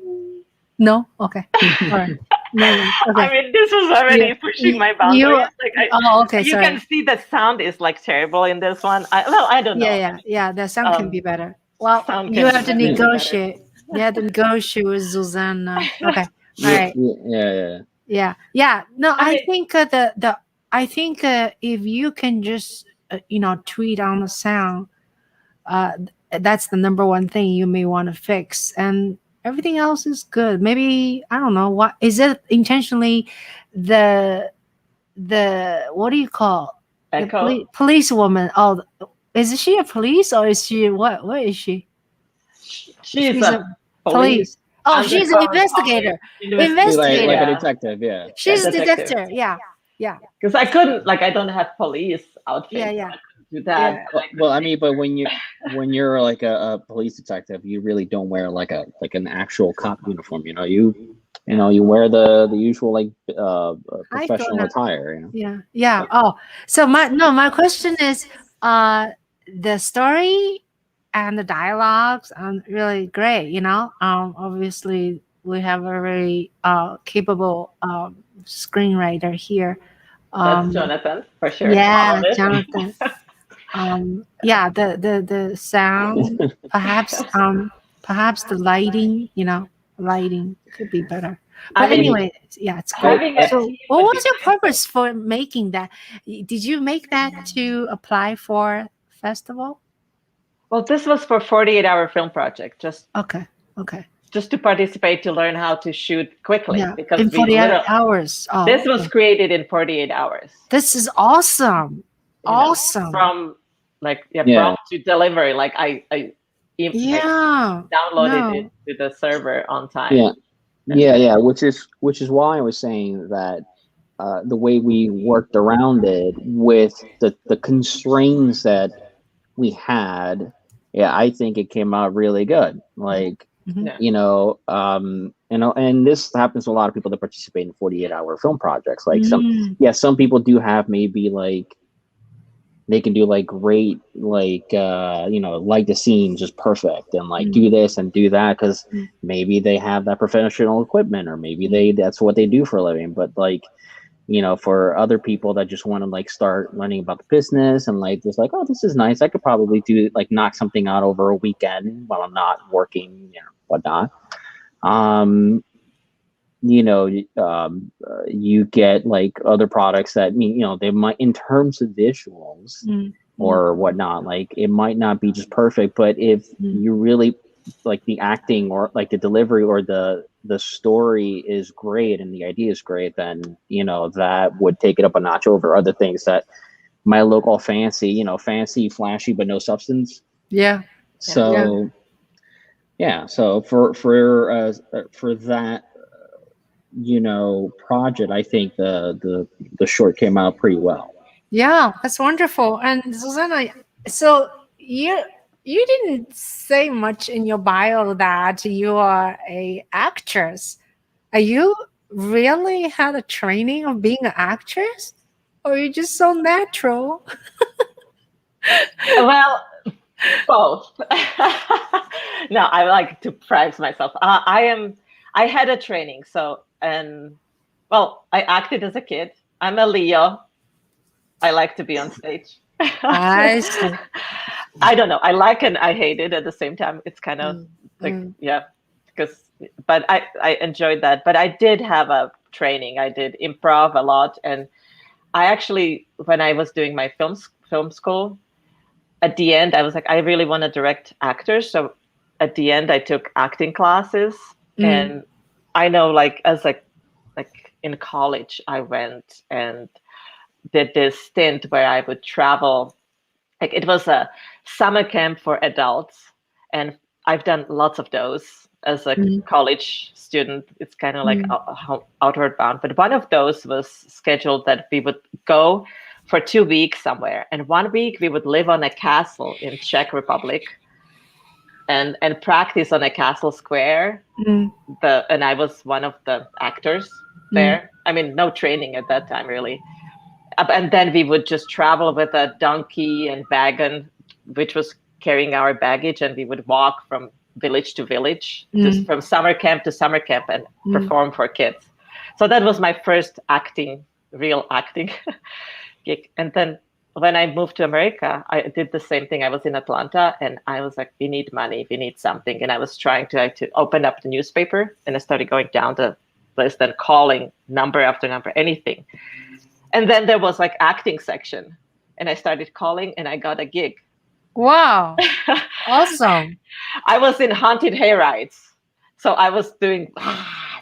no. Okay, all right. No, okay. I mean, this was already pushing my boundaries. Oh, okay. You Sorry. can see the sound is like terrible in this one. I don't know. Yeah. The sound can be better. Well, Sound you can have to be better. negotiate. You have to negotiate with Zuzana. Okay. All right. Yeah. No, I I mean- think I think if you can just tweet on the sound, that's the number one thing you may want to fix, and everything else is good. Maybe I don't know what is it intentionally the what do you call the Echo. police woman? Oh, is she a police or is she what? What is she? She's a police. Oh, she's an Undercover investigator. police Investigator. like a Yeah. detective, yeah. She's a detective. detective. Yeah. Because I couldn't, I don't have police outfit. Yeah. So I couldn't do that. Yeah. But Well, I mean, but when you're like a police detective, you really don't wear like an actual cop uniform. You wear the usual professional attire. Yeah. Oh, so my question is, the story and the dialogues are really great. Obviously we have a very capable screenwriter here. that's Jonathan for sure. Yeah, All of it. Jonathan. Yeah, the sound, perhaps the lighting could be better. But I mean, anyway, yeah, it's great. having a So, team what would was be your purpose for making that? Did you make that to apply for festival? Well, this was for 48-hour film project, just Okay. to participate, to learn how to shoot quickly, Yeah, because in 48 hours. Oh, this was created in 48 hours. This is awesome. Awesome. From prompt to delivery. I downloaded it to the server on time. Yeah. Which is why I was saying that the way we worked around it with the constraints that we had, I think it came out really good. And this happens to a lot of people that participate in 48-hour film projects. Some people do have maybe they can do great the scene just perfect and do this and do that because maybe they have that professional equipment or maybe that's what they do for a living. But for other people that just want to start learning about the business and just oh, this is nice, I could probably do knock something out over a weekend while I'm not working, whatnot. You get other products that they might, in terms of visuals or whatnot, it might not be just perfect, but if you really the acting or the delivery or the story is great and the idea is great, then that would take it up a notch over other things that might look all fancy, flashy but no substance. So for that project, I think the short came out pretty well. Yeah, that's wonderful. And Zuzana, so you didn't say much in your bio that you are a actress. Are you really had a training of being an actress, or are you just so natural? Well, both. No, I like to praise myself. I had a training, I acted as a kid. I'm a Leo. I like to be on stage. I see. I don't know. I like and I hate it at the same time. It's kind of but I enjoyed that. But I did have a training. I did improv a lot, and I actually, when I was doing my film school, at the end I was I really want to direct actors. So at the end I took acting classes, and I know as in college I went and did this stint where I would travel. It was a summer camp for adults, and I've done lots of those as a college student. It's kind of outward bound, but one of those was scheduled that we would go for 2 weeks somewhere, and 1 week we would live on a castle in Czech Republic and practice on a castle square. And I was one of the actors there. I mean, no training at that time really. And then we would just travel with a donkey and wagon, which was carrying our baggage, and we would walk from village to village, Mm. from summer camp to summer camp, and Mm. perform for kids. So that was my first real acting gig. And then when I moved to America, I did the same thing. I was in Atlanta, and I was like, we need money, we need something. And I was trying to open up the newspaper, and I started going down the list and calling number after number, anything. And then there was like acting section, and I started calling, and I got a gig. Wow. Awesome. I was in haunted hayrides. So I was doing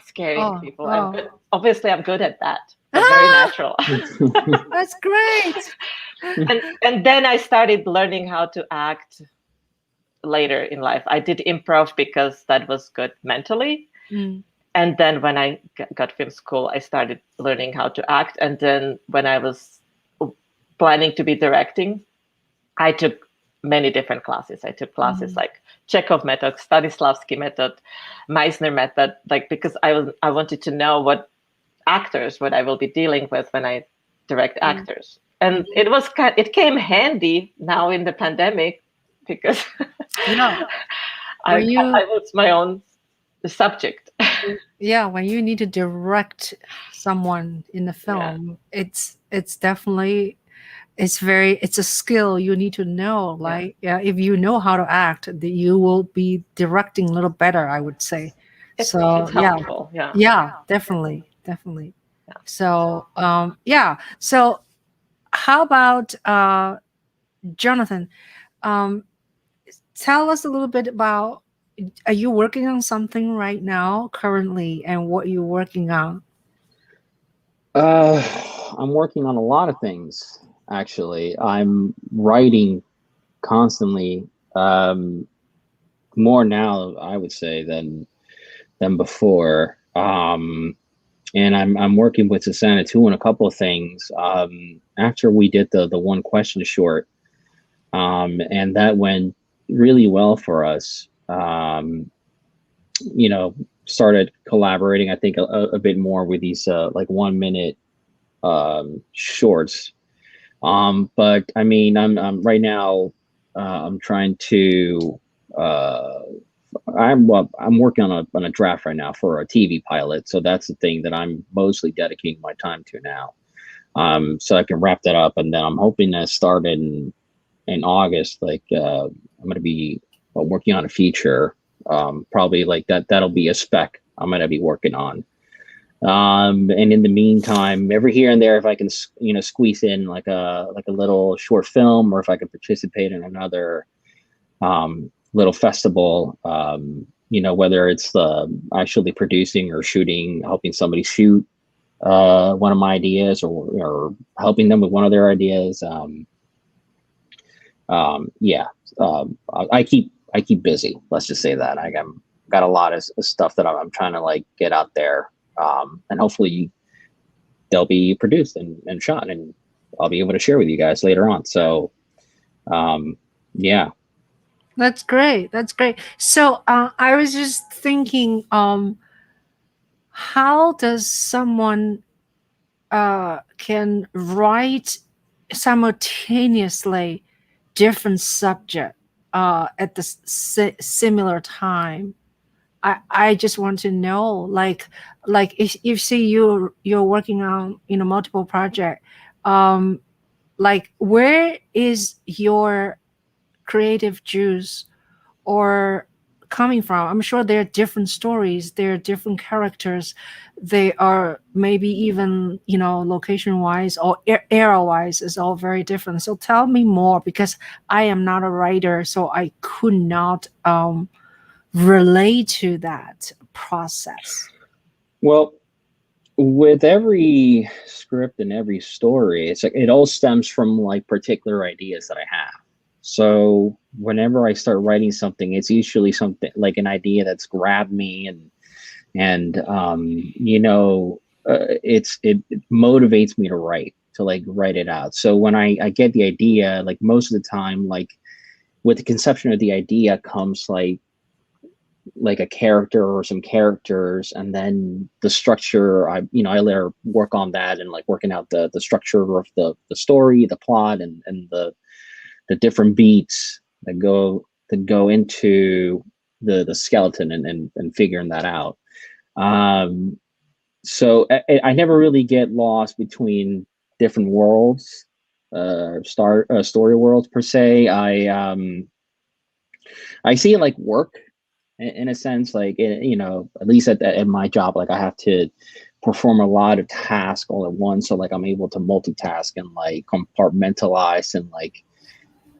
scaring people. Oh. But obviously I'm good at that. I'm very natural. That's great. And then I started learning how to act later in life. I did improv because that was good mentally. Mm. And then when I got film school, I started learning how to act. And then when I was planning to be directing, I took many different classes. I took classes like Chekhov method, Stanislavski method, Meisner method, like because I wanted to know what I will be dealing with when I direct actors. And it came handy now in the pandemic because I was my own subject. Yeah, when you need to direct someone in the film, it's definitely it's a skill you need to know. Like if you know how to act, you will be directing a little better, I would say. It's helpful. Yeah, definitely. Yeah. So so how about Jonathan? Tell us a little bit about, are you working on something right now currently, and what you're working on? I'm working on a lot of things, actually. I'm writing constantly, more now, I would say, than before. And I'm working with Zuzana too on a couple of things. After we did the one question short, and that went really well for us. Started collaborating, I think, a bit more with these like 1 minute shorts. But I mean, I'm right now, I'm trying to, I'm working on a draft right now for a TV pilot. So that's the thing that I'm mostly dedicating my time to now. So I can wrap that up, and then I'm hoping to start in August. Like, I'm going to be working on a feature. Probably like that'll be a spec I'm going to be working on. And in the meantime, every here and there, if I can, squeeze in like a little short film, or if I can participate in another little festival, whether it's actually producing or shooting, helping somebody shoot one of my ideas, or helping them with one of their ideas. I keep busy. Let's just say that I got a lot of stuff that I'm trying to like get out there, and hopefully they'll be produced and shot, and I'll be able to share with you guys later on. So, yeah. That's great. So I was just thinking, how does someone can write simultaneously different subject at the similar time? I just want to know, like if you see you're working on multiple project, like where is your creative juice or coming from? I'm sure there are different stories, there are different characters, they are maybe even location wise or era wise is all very different. So tell me more, because I am not a writer, so I could not relate to that process. Well, with every script and every story, it's like it all stems from like particular ideas that I have. So whenever I start writing something, it's usually something like an idea that's grabbed me, and it motivates me to write it out. So when I get the idea, like most of the time, like with the conception of the idea comes like a character or some characters, and then the structure, I later work on that, and like working out the structure of the story, the plot, and the different beats that go into the skeleton and figuring that out. So I never really get lost between different worlds, story worlds per se. I see it like work in a sense, like you know, at least at my job, like I have to perform a lot of tasks all at once, so like I'm able to multitask and like compartmentalize and like,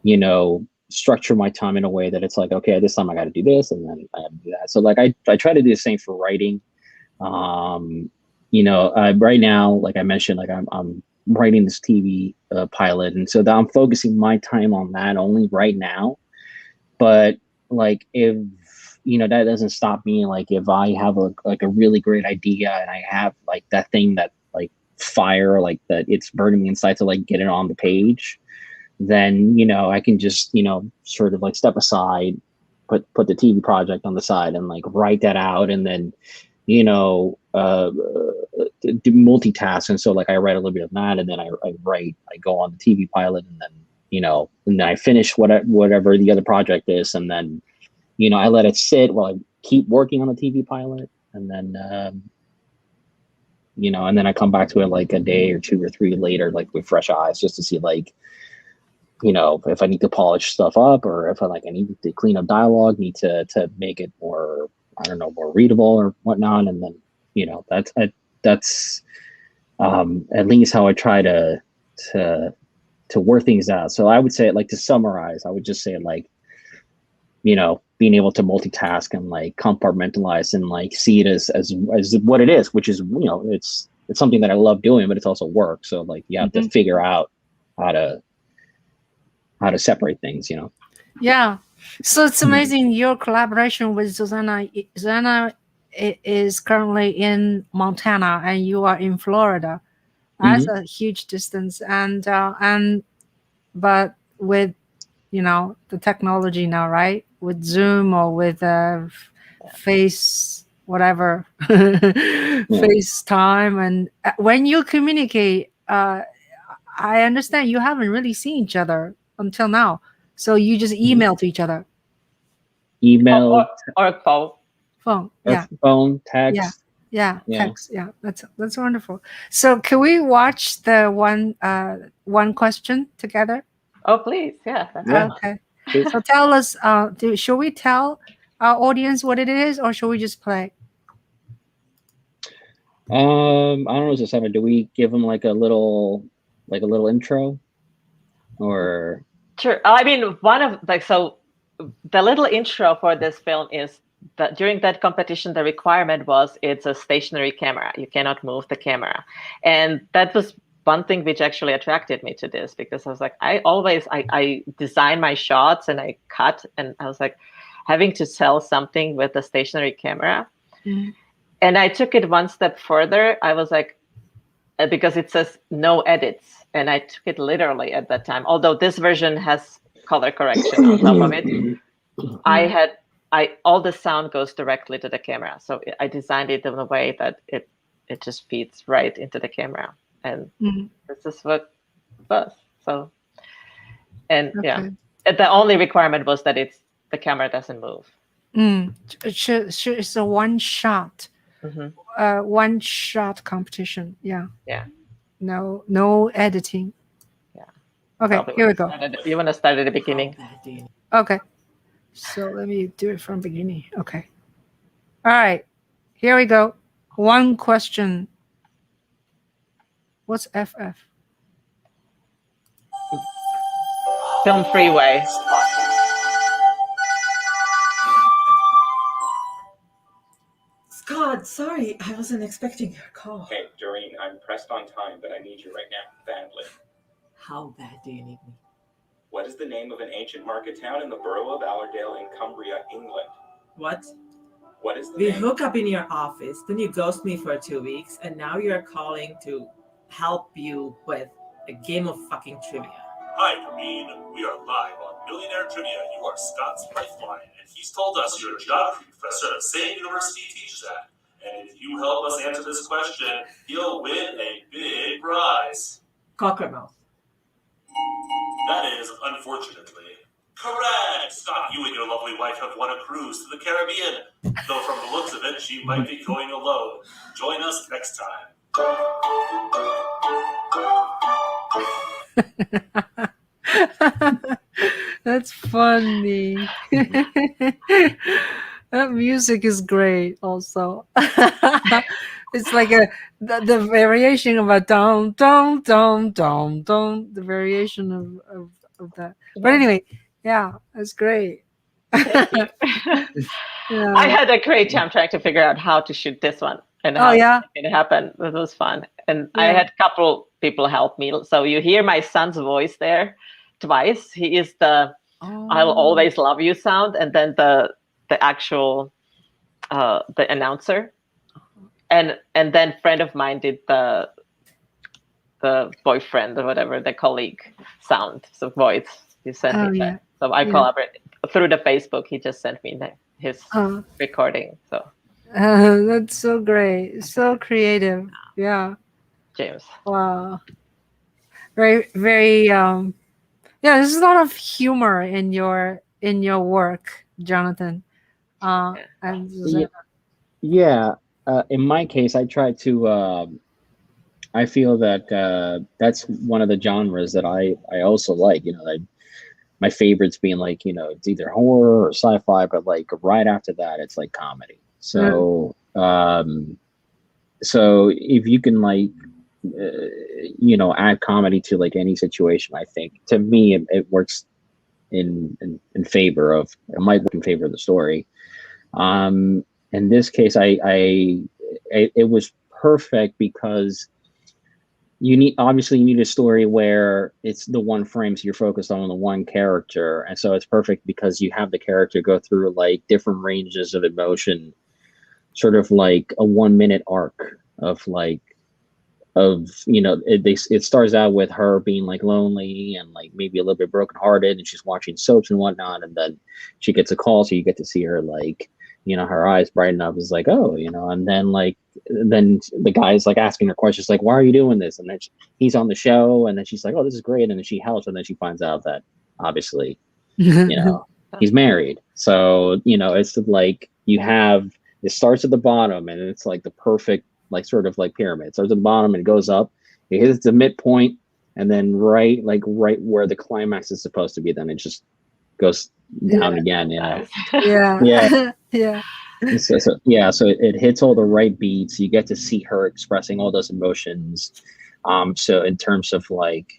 you know, structure my time in a way that it's like, okay, this time I got to do this and then I got to do that. So like I try to do the same for writing. You know, right now, like I mentioned, like I'm writing this TV pilot, and so that I'm focusing my time on that only right now. But like if you know, that doesn't stop me. Like if I have like a really great idea and I have like that thing that like fire, like that it's burning me inside to like get it on the page, then you know I can just, you know, sort of like step aside, put the TV project on the side and like write that out, and then, you know, do multitask. And so like I write a little bit of that, and then I go on the TV pilot, and then, you know, and then I finish whatever the other project is, and then, you know, I let it sit while I keep working on the TV pilot, and then you know, and then I come back to it like a day or 2 or 3 later, like with fresh eyes, just to see like, you know, if I need to polish stuff up, or if I need to clean up dialogue, need to make it more, I don't know, more readable or whatnot. And then, you know, that's at least how I try to work things out. So I would say, like, to summarize, I would just say, like, you know, being able to multitask and like compartmentalize and like see it as what it is, which is, you know, it's something that I love doing, but it's also work. So like you have to figure out how to separate things, you know. Yeah. So it's amazing your collaboration with Zuzana. Zuzana is currently in Montana and you are in Florida. That's a huge distance. And but with, you know, the technology now, right? With Zoom or with face whatever, FaceTime, and when you communicate, I understand you haven't really seen each other until now. So you just email to each other. Email or call. Phone. Or Yeah. phone, text. Yeah. Text. Yeah. That's wonderful. So can we watch the one question together? Oh, please. Yeah. Okay. So tell us, should we tell our audience what it is, or should we just play? I don't know, Zuzana, do we give them like a little intro, or? Sure. I mean, one of like, so the little intro for this film is that during that competition, the requirement was it's a stationary camera. You cannot move the camera. And that was one thing which actually attracted me to this, because I was like, I design my shots and I cut, and I was like, having to sell something with a stationary camera. Mm-hmm. And I took it one step further. I was like, because it says no edits, and I took it literally at that time. Although this version has color correction on top of it, all the sound goes directly to the camera. So I designed it in a way that it just feeds right into the camera, and this is what it was. So, and yeah, the only requirement was that the camera doesn't move. It's a one shot. One shot competition. Yeah. No editing. Yeah. Okay, Probably here we go. You want to start at the beginning? Okay. So let me do it from beginning. Okay. All right. Here we go. One question. What's FF? Film Freeway. Scott, sorry, I wasn't expecting your call. Hey, Doreen, I'm pressed on time, but I need you right now, badly. How bad do you need me? What is the name of an ancient market town in the borough of Allerdale in Cumbria, England? What? What is the We name? hook up in your office, then you ghost me for 2 weeks, and now you're calling to help you with a game of fucking trivia. Hi, Doreen. We are live on Millionaire Trivia. You are Scott's lifeline, and he's told us you're a geography professor at the same university he teaches at. And if you help us answer this question, you'll win a big prize. Cockermouth. That is, unfortunately, Correct! Scott, you and your lovely wife have won a cruise to the Caribbean. Though from the looks of it, she might be going alone. Join us next time. That's funny. That music is great also. It's like the variation of a dum dum dum dum dum, the variation of that. But anyway, yeah, that's great. I Yeah. had a great time trying to figure out how to shoot this one and Oh how yeah. it happened. It was fun. And I Yeah. had a couple people help me. So you hear my son's voice there twice. He is the I'll Oh. always love you sound, and then the actual the announcer. And then friend of mine did the boyfriend or whatever, the colleague sound, so voice. He sent Oh, me yeah. that. So I Yeah. collaborated through the Facebook. He just sent me his Oh. recording. So That's so great. So creative. Yeah. James. Wow. Very, very yeah, there's a lot of humor in your work, Jonathan. And Zuzana. Yeah. In my case, I try to. I feel that that's one of the genres that I also like. You know, my favorites being like, you know, it's either horror or sci-fi, but like right after that, it's like comedy. So, so if you can like, you know, add comedy to like any situation, I think to me it works in favor of, it might work in favor of the story. In this case, it was perfect because you need a story where it's the one frame, so you're focused on the one character, and so it's perfect because you have the character go through like different ranges of emotion, sort of like a 1 minute arc of like you know, it starts out with her being like lonely and like maybe a little bit brokenhearted, and she's watching soaps and whatnot, and then she gets a call, so you get to see her like, you know, her eyes brighten up. Is like, oh, you know, and then the guy's like asking her questions like, why are you doing this? And then he's on the show, and then she's like, oh, this is great, and then she helps, and then she finds out that obviously, you know, he's married. So, you know, it's like it starts at the bottom, and it's like the perfect like sort of like pyramid. It starts at the bottom and it goes up, it hits the midpoint, and then right where the climax is supposed to be, then it just goes down again. You know? Yeah. Yeah. So it hits all the right beats. You get to see her expressing all those emotions. So in terms of like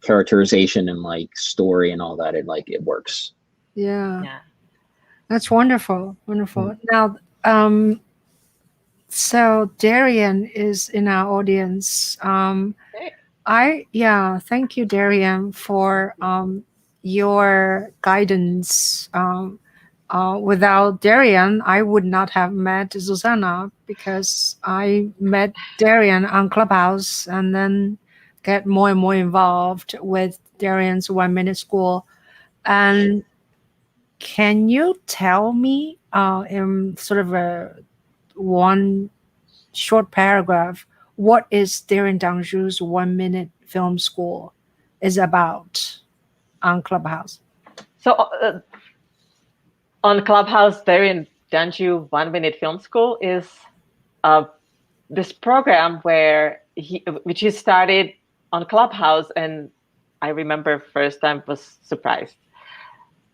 characterization and like story and all that, it works. Yeah. That's wonderful. Wonderful. Now, so Darian is in our audience. Thank you, Darian, for your guidance. Without Darian, I would not have met Zuzana, because I met Darian on Clubhouse and then get more and more involved with Darian's 1 Minute School. And can you tell me in sort of one short paragraph what is Darian Dangzhu's 1 Minute Film School is about on Clubhouse? So on Clubhouse, Darian Dangzhu 1 Minute Film School is this program which he started on Clubhouse, and I remember first time was surprised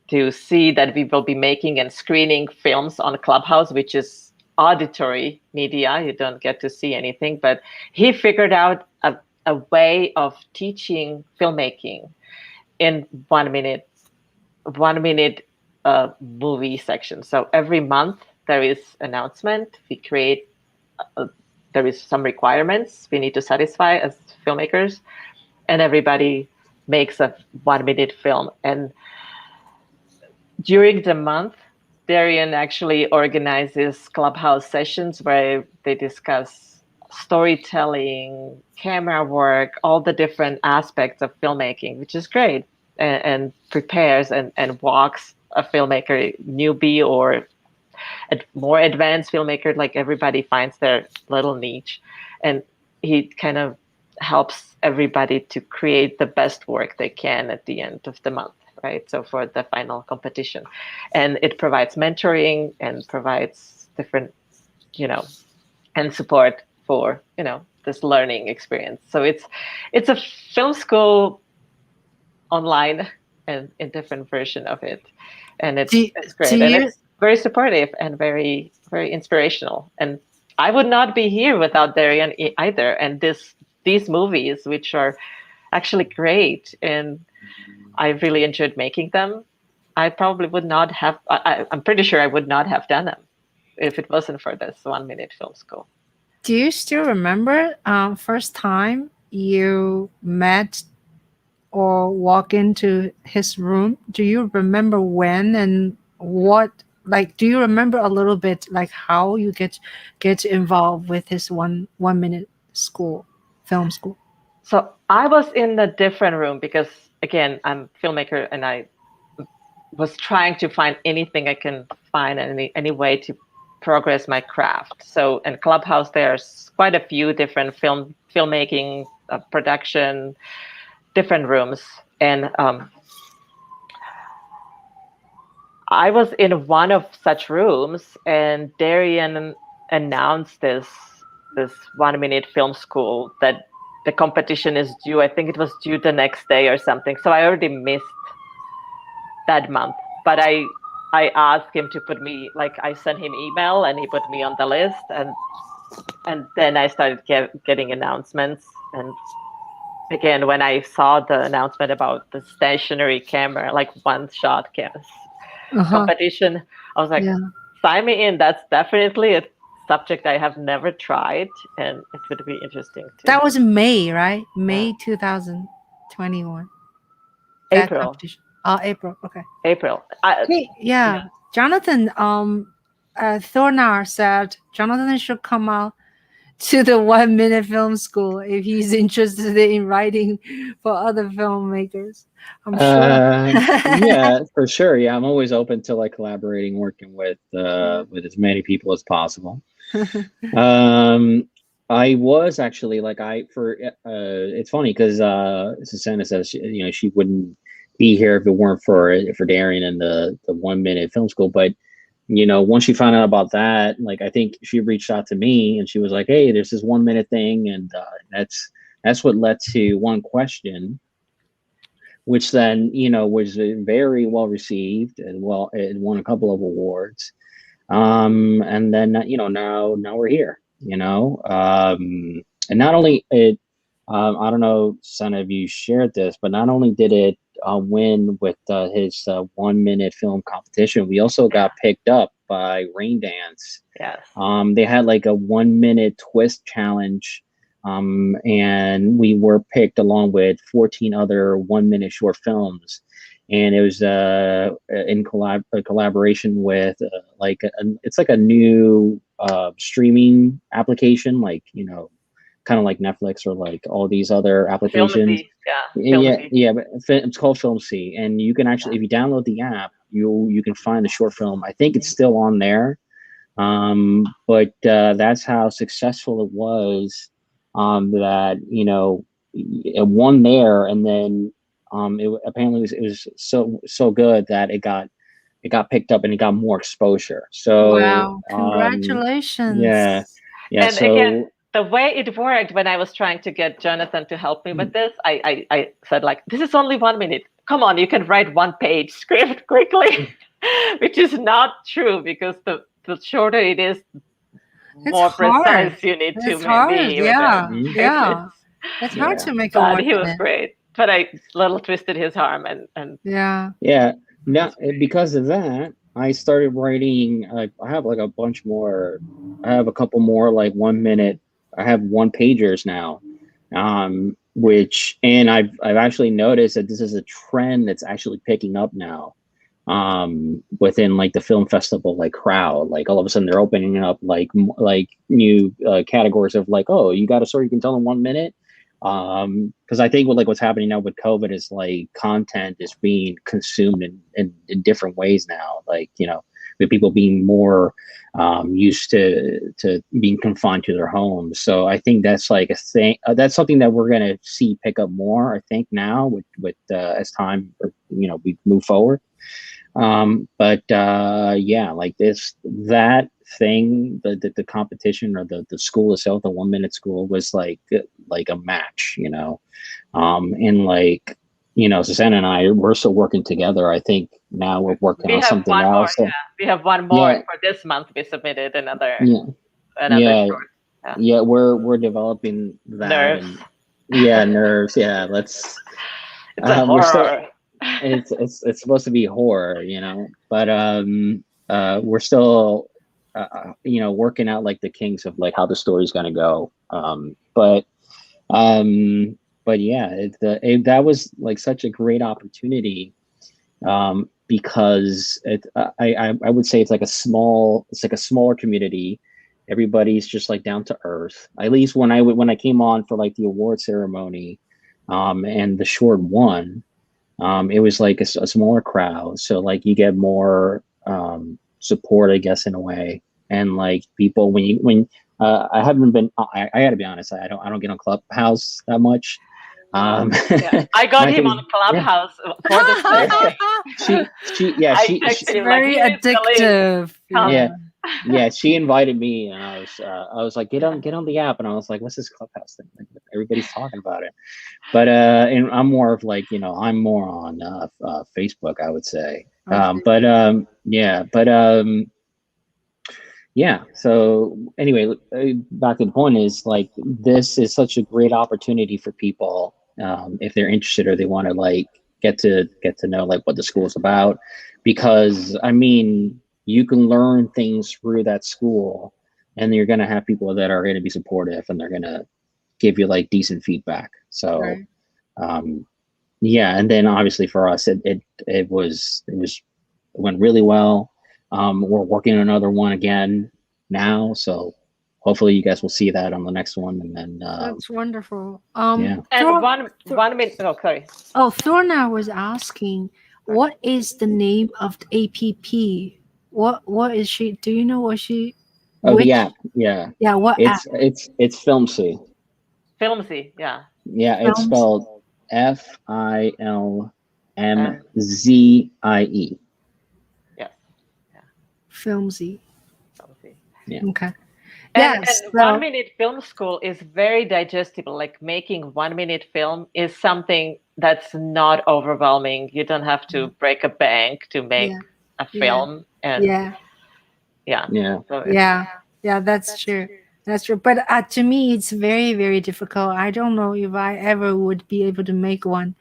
to see that we will be making and screening films on Clubhouse, which is auditory media. You don't get to see anything, but he figured out a way of teaching filmmaking in 1 minute movie section. So every month there is announcement. We create, there is some requirements we need to satisfy as filmmakers, and everybody makes a 1 minute film. And during the month, Darian actually organizes Clubhouse sessions where they discuss storytelling, camera work, all the different aspects of filmmaking, which is great, and prepares and walks a filmmaker, newbie or a more advanced filmmaker, like everybody finds their little niche. And he kind of helps everybody to create the best work they can at the end of the month, right? So for the final competition, and it provides mentoring and provides different, and support for, this learning experience. So it's a film school online and a different version of it, and it's Do, great, do and you it's very supportive and very, very inspirational. And I would not be here without Darian either. And these movies, which are actually great, and I really enjoyed making them. I probably would not have. I'm pretty sure I would not have done them if it wasn't for this 1 minute film school. do you still remember first time you met or walk into his room? Do you remember when and what? Like, do you remember a little bit like how you get involved with his one minute film school? So I was in a different room because, again, I'm a filmmaker, and I was trying to find anything I can find, any way to progress my craft. So in Clubhouse, there's quite a few different filmmaking, production, different rooms, and I was in one of such rooms, and Darian announced this 1 minute film school that the competition is due. I think it was due the next day or something. So I already missed that month, but I asked him to put me, like, I sent him email and he put me on the list, and then I started getting announcements. And again, when I saw the announcement about the stationary camera, like one shot competition, I was like, Yeah. sign me in. That's definitely a subject I have never tried, and it would be interesting too. That was May, right? May 2021. That April. competition. April. Okay. April. Hey, yeah. Jonathan Thornar said Jonathan should come out to the 1 minute film school if he's interested in writing for other filmmakers. I'm sure. Yeah, for sure. Yeah, I'm always open to like collaborating, working with as many people as possible. I was actually like it's funny because Susanna says she wouldn't be here if it weren't for Darian and the 1 minute film school. But once she found out about that, like I think she reached out to me and she was like, "Hey, there's this 1 minute thing," and that's what led to One Question, which then was very well received and it won a couple of awards. And then now we're here. And not only it, I don't know, Son, if you shared this, but not only did it win with his 1 minute film competition, we also got picked up by Rain Dance. Yes. They had like a 1 minute twist challenge, and we were picked along with 14 other 1 minute short films. And it was in collaboration with it's like a new streaming application, like kind of like Netflix or like all these other applications. Yeah, but it's called Film C, and you can actually, if you download the app, you can find the short film. I think it's still on there, but that's how successful it was. That it won there, and then apparently it was so good that it got picked up and it got more exposure. So wow, congratulations. Yeah. And so again, the way it worked when I was trying to get Jonathan to help me with this, I said, like, this is only 1 minute. Come on, you can write 1 page script quickly, which is not true because the shorter it is, more precise you need to be. Yeah. It's hard to make a 1 minute. He was great, but I little twisted his arm and yeah. Now, because of that, I started writing. I have like a bunch more. I have a couple more like 1 minute. I have 1 pagers now, and I've actually noticed that this is a trend that's actually picking up now, within like the film festival like crowd. Like all of a sudden they're opening up like new categories of like, oh, you got a story you can tell in 1 minute. Because I think what's happening now with COVID is like content is being consumed in different ways now. Like with people being more used to being confined to their homes. So I think that's like a thing. That's something that we're gonna see pick up more. I think now with as time, we move forward. But yeah, like that thing, the competition or the school itself, the 1 minute school was like a match, and like, Susanna and I, we're still working together. I think now we're working We on have something one more. else. Yeah, we have one more Yeah. for this month. We submitted another Yeah. short. Yeah, we're developing that. Nerves. And nerves. Yeah, let's. It's a We're still. horror. It's supposed to be horror, but we're still working out like the kinks of like how the story's gonna go. But yeah, that was like such a great opportunity, because I would say it's like a smaller community. Everybody's just like down to earth. At least when I came on for like the award ceremony, and the short won. It was like a smaller crowd, so like you get more support, I guess, in a way. And like people, when I haven't been, I gotta be honest, I don't get on Clubhouse that much. I got him on Clubhouse for the survey. It's very addictive. Yeah, she invited me, and I was like, get on the app, and I was like, what's this Clubhouse thing? Like, everybody's talking about it. But and I'm more of like, I'm more on Facebook, I would say. Yeah. So anyway, back to the point is like, this is such a great opportunity for people, if they're interested or they want to like get to know like what the school is about, because I mean, you can learn things through that school, and you're going to have people that are going to be supportive, and they're going to give you like decent feedback. So, Right. And then obviously for us, it went really well. We're working on another one again now, so hopefully you guys will see that on the next one. And then That's wonderful. And one minute. Oh, sorry. Oh, Thorna was asking, what is the name of the APP? What is she? Do you know what she? Oh, the app. Yeah. Yeah. What app? It's Filmzy. Filmzy. Yeah. Yeah, it's spelled FILMZIE. Yes. Yeah. Filmzy. Yeah. Okay. And 1 minute film school is very digestible. Like making 1 minute film is something that's not overwhelming. You don't have to break a bank to make a film. And that's true. That's true. But to me, it's very, very difficult. I don't know if I ever would be able to make one,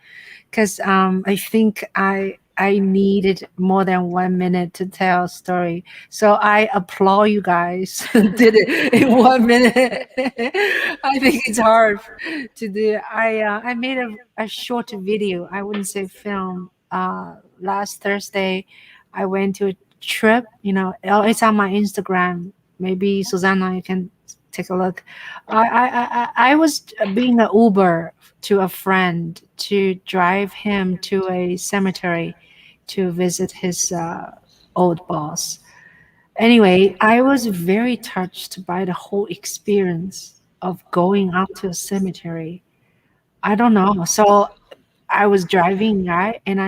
because I think I needed more than 1 minute to tell a story. So I applaud you guys did it in 1 minute. I think it's hard to do. I made a short video. I wouldn't say film. Last Thursday, I went to a trip. It's on my Instagram. Maybe Susanna, you can take a look. I was being an Uber to a friend to drive him to a cemetery to visit his old boss. Anyway, I was very touched by the whole experience of going out to a cemetery. I don't know. So I was driving, right? And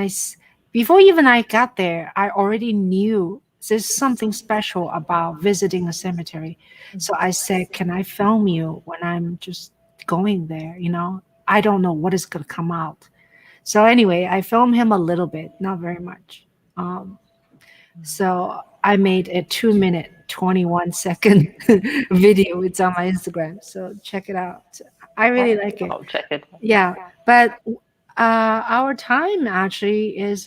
before even I got there, I already knew there's something special about visiting a cemetery. So I said, can I film you when I'm just going there? I don't know what is going to come out. So anyway, I filmed him a little bit, not very much. So I made a 2 minute, 21 second video. It's on my Instagram. So check it out. I really like it. I'll check it. Yeah. But our time actually is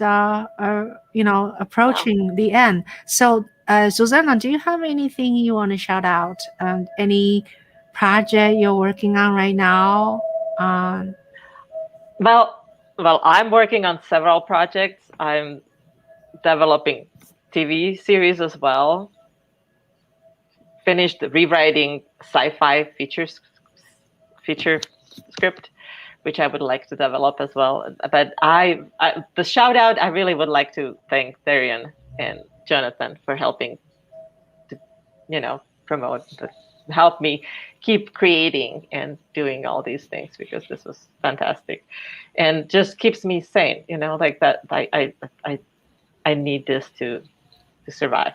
approaching the end. So Susanna, do you have anything you want to shout out? Any project you're working on right now? Well, I'm working on several projects. I'm developing TV series as well. Finished rewriting sci-fi feature script, which I would like to develop as well. But the shout out, I really would like to thank Darian and Jonathan for helping to, promote, help me keep creating and doing all these things, because this was fantastic and just keeps me sane, like that. I need this to survive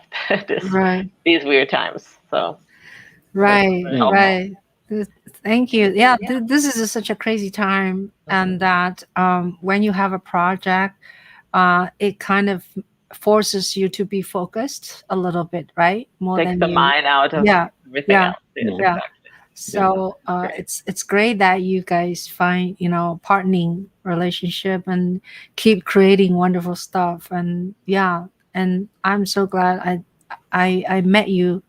Right. these weird times. So Right. Yeah. Right. Thank you. Yeah, this is such a crazy time, and that when you have a project, it kind of forces you to be focused a little bit, right? More takes than the you. mind out of Yeah. everything Yeah. else. Yes, Yeah. exactly. So Great. it's great that you guys find partnering relationship and keep creating wonderful stuff. And yeah, and I'm so glad I met you,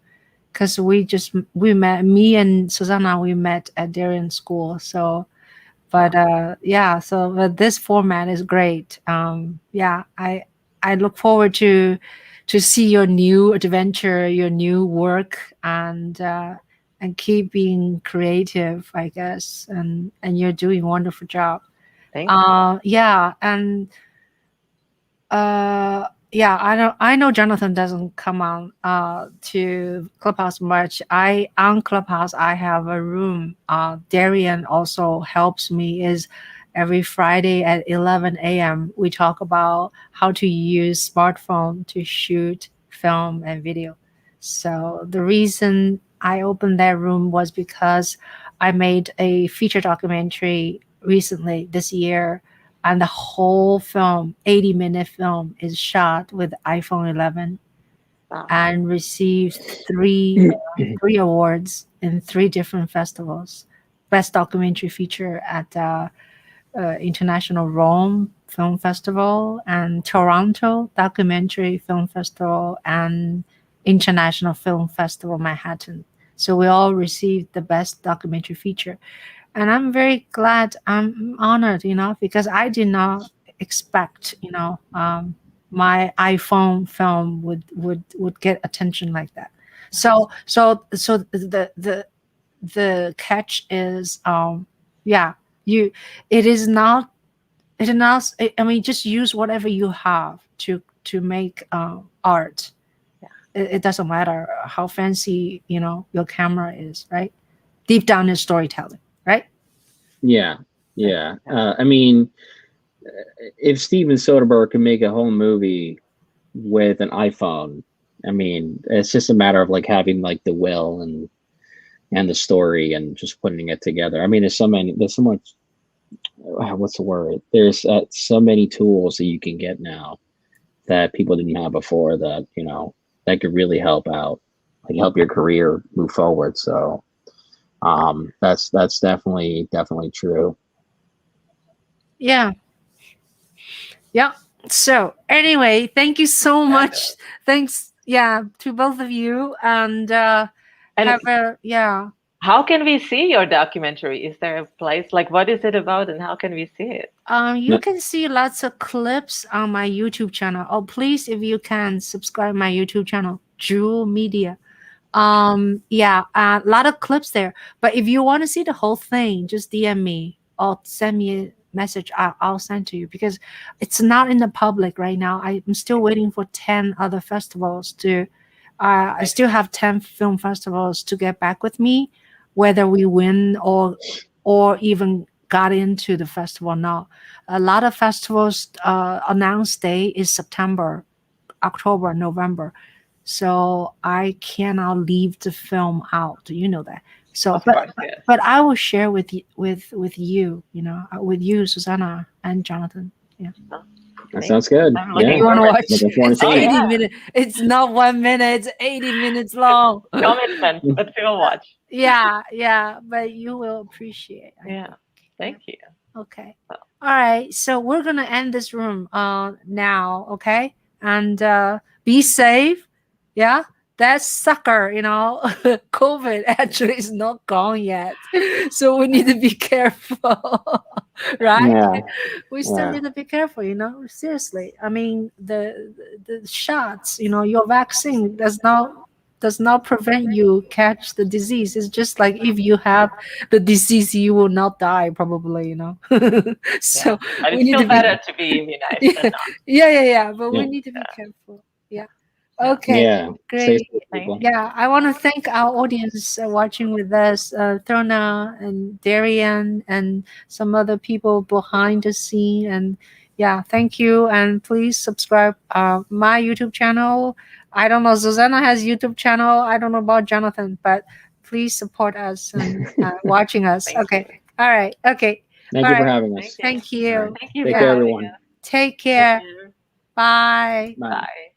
because we met, me and Susanna, we met at Darien School. So but but this format is great. Yeah, I look forward to see your new adventure, your new work, and keep being creative, I guess. And you're doing a wonderful job. Thank you. Yeah, and yeah, I know Jonathan doesn't come on to Clubhouse much. On Clubhouse I have a room. Darian also helps me. Is every Friday at 11 a.m. we talk about how to use smartphone to shoot film and video. So the reason I opened that room was because I made a feature documentary recently this year, and the whole film, 80-minute film, is shot with iPhone 11 Wow. and received three awards in 3 different festivals. Best documentary feature at International Rome Film Festival, and Toronto Documentary Film Festival, and International Film Festival Manhattan. So we all received the best documentary feature. And I'm very glad, I'm honored, because I did not expect, my iPhone film would get attention like that. So the catch is, yeah, you it is not it is not I mean, just use whatever you have to make art. It doesn't matter how fancy your camera is, right? Deep down is storytelling, right? Yeah. I mean, if Steven Soderbergh can make a whole movie with an iPhone, I mean, it's just a matter of like having like the will and the story and just putting it together. I mean, there's so much. What's the word? There's so many tools that you can get now that people didn't have before, that that could really help out, like help your career move forward. So that's definitely true. Yeah. So anyway, thank you so much. Thanks, to both of you, and And have a how can we see your documentary? Is there a place, like, what is it about, and how can we see it? You can see lots of clips on my YouTube channel. Oh, please, if you can, subscribe my YouTube channel, Juhl Media. A lot of clips there. But if you want to see the whole thing, just DM me or send me a message. I'll send to you, because it's not in the public right now. I'm still waiting for 10 other festivals to. I still have 10 film festivals to get back with me, whether we win or even got into the festival now. A lot of festivals announced day is September, October, November. So I cannot leave the film out. You know that. So, Of course, yes. but I will share with you, with you, Susanna and Jonathan. Yeah. That sounds good. I'm looking Yeah. You want to forward watch? Looking forward It's to 80 it. minutes. It's not 1 minute. It's 80 minutes long. commitment, but we'll watch. Yeah. But you will appreciate. I Yeah. think. Thank you. Okay. All right. So we're gonna end this room now. Okay. And be safe. Yeah. That sucker, COVID actually is not gone yet. So we need to be careful. Right? Yeah. We still Yeah. need to be careful, seriously. I mean, the shots, your vaccine does not prevent you catch the disease. It's just like if you have the disease, you will not die probably, So But we it's need still to be better to be immunized than not. yeah. But we Yeah. need to be careful. Yeah. Okay, Yeah. Stay great. safe, people. Yeah, I want to thank our audience watching with us, Throna and Darian and some other people behind the scene. And yeah, thank you. And please subscribe my YouTube channel. I don't know, Zuzana has YouTube channel. I don't know about Jonathan, but please support us and watching us. Thank Okay. you. All right. Okay. Thank All you for right. having us. Thank All you. right. Thank you Take for care, having everyone. us. Take care. Thank you. Bye. Bye. Bye.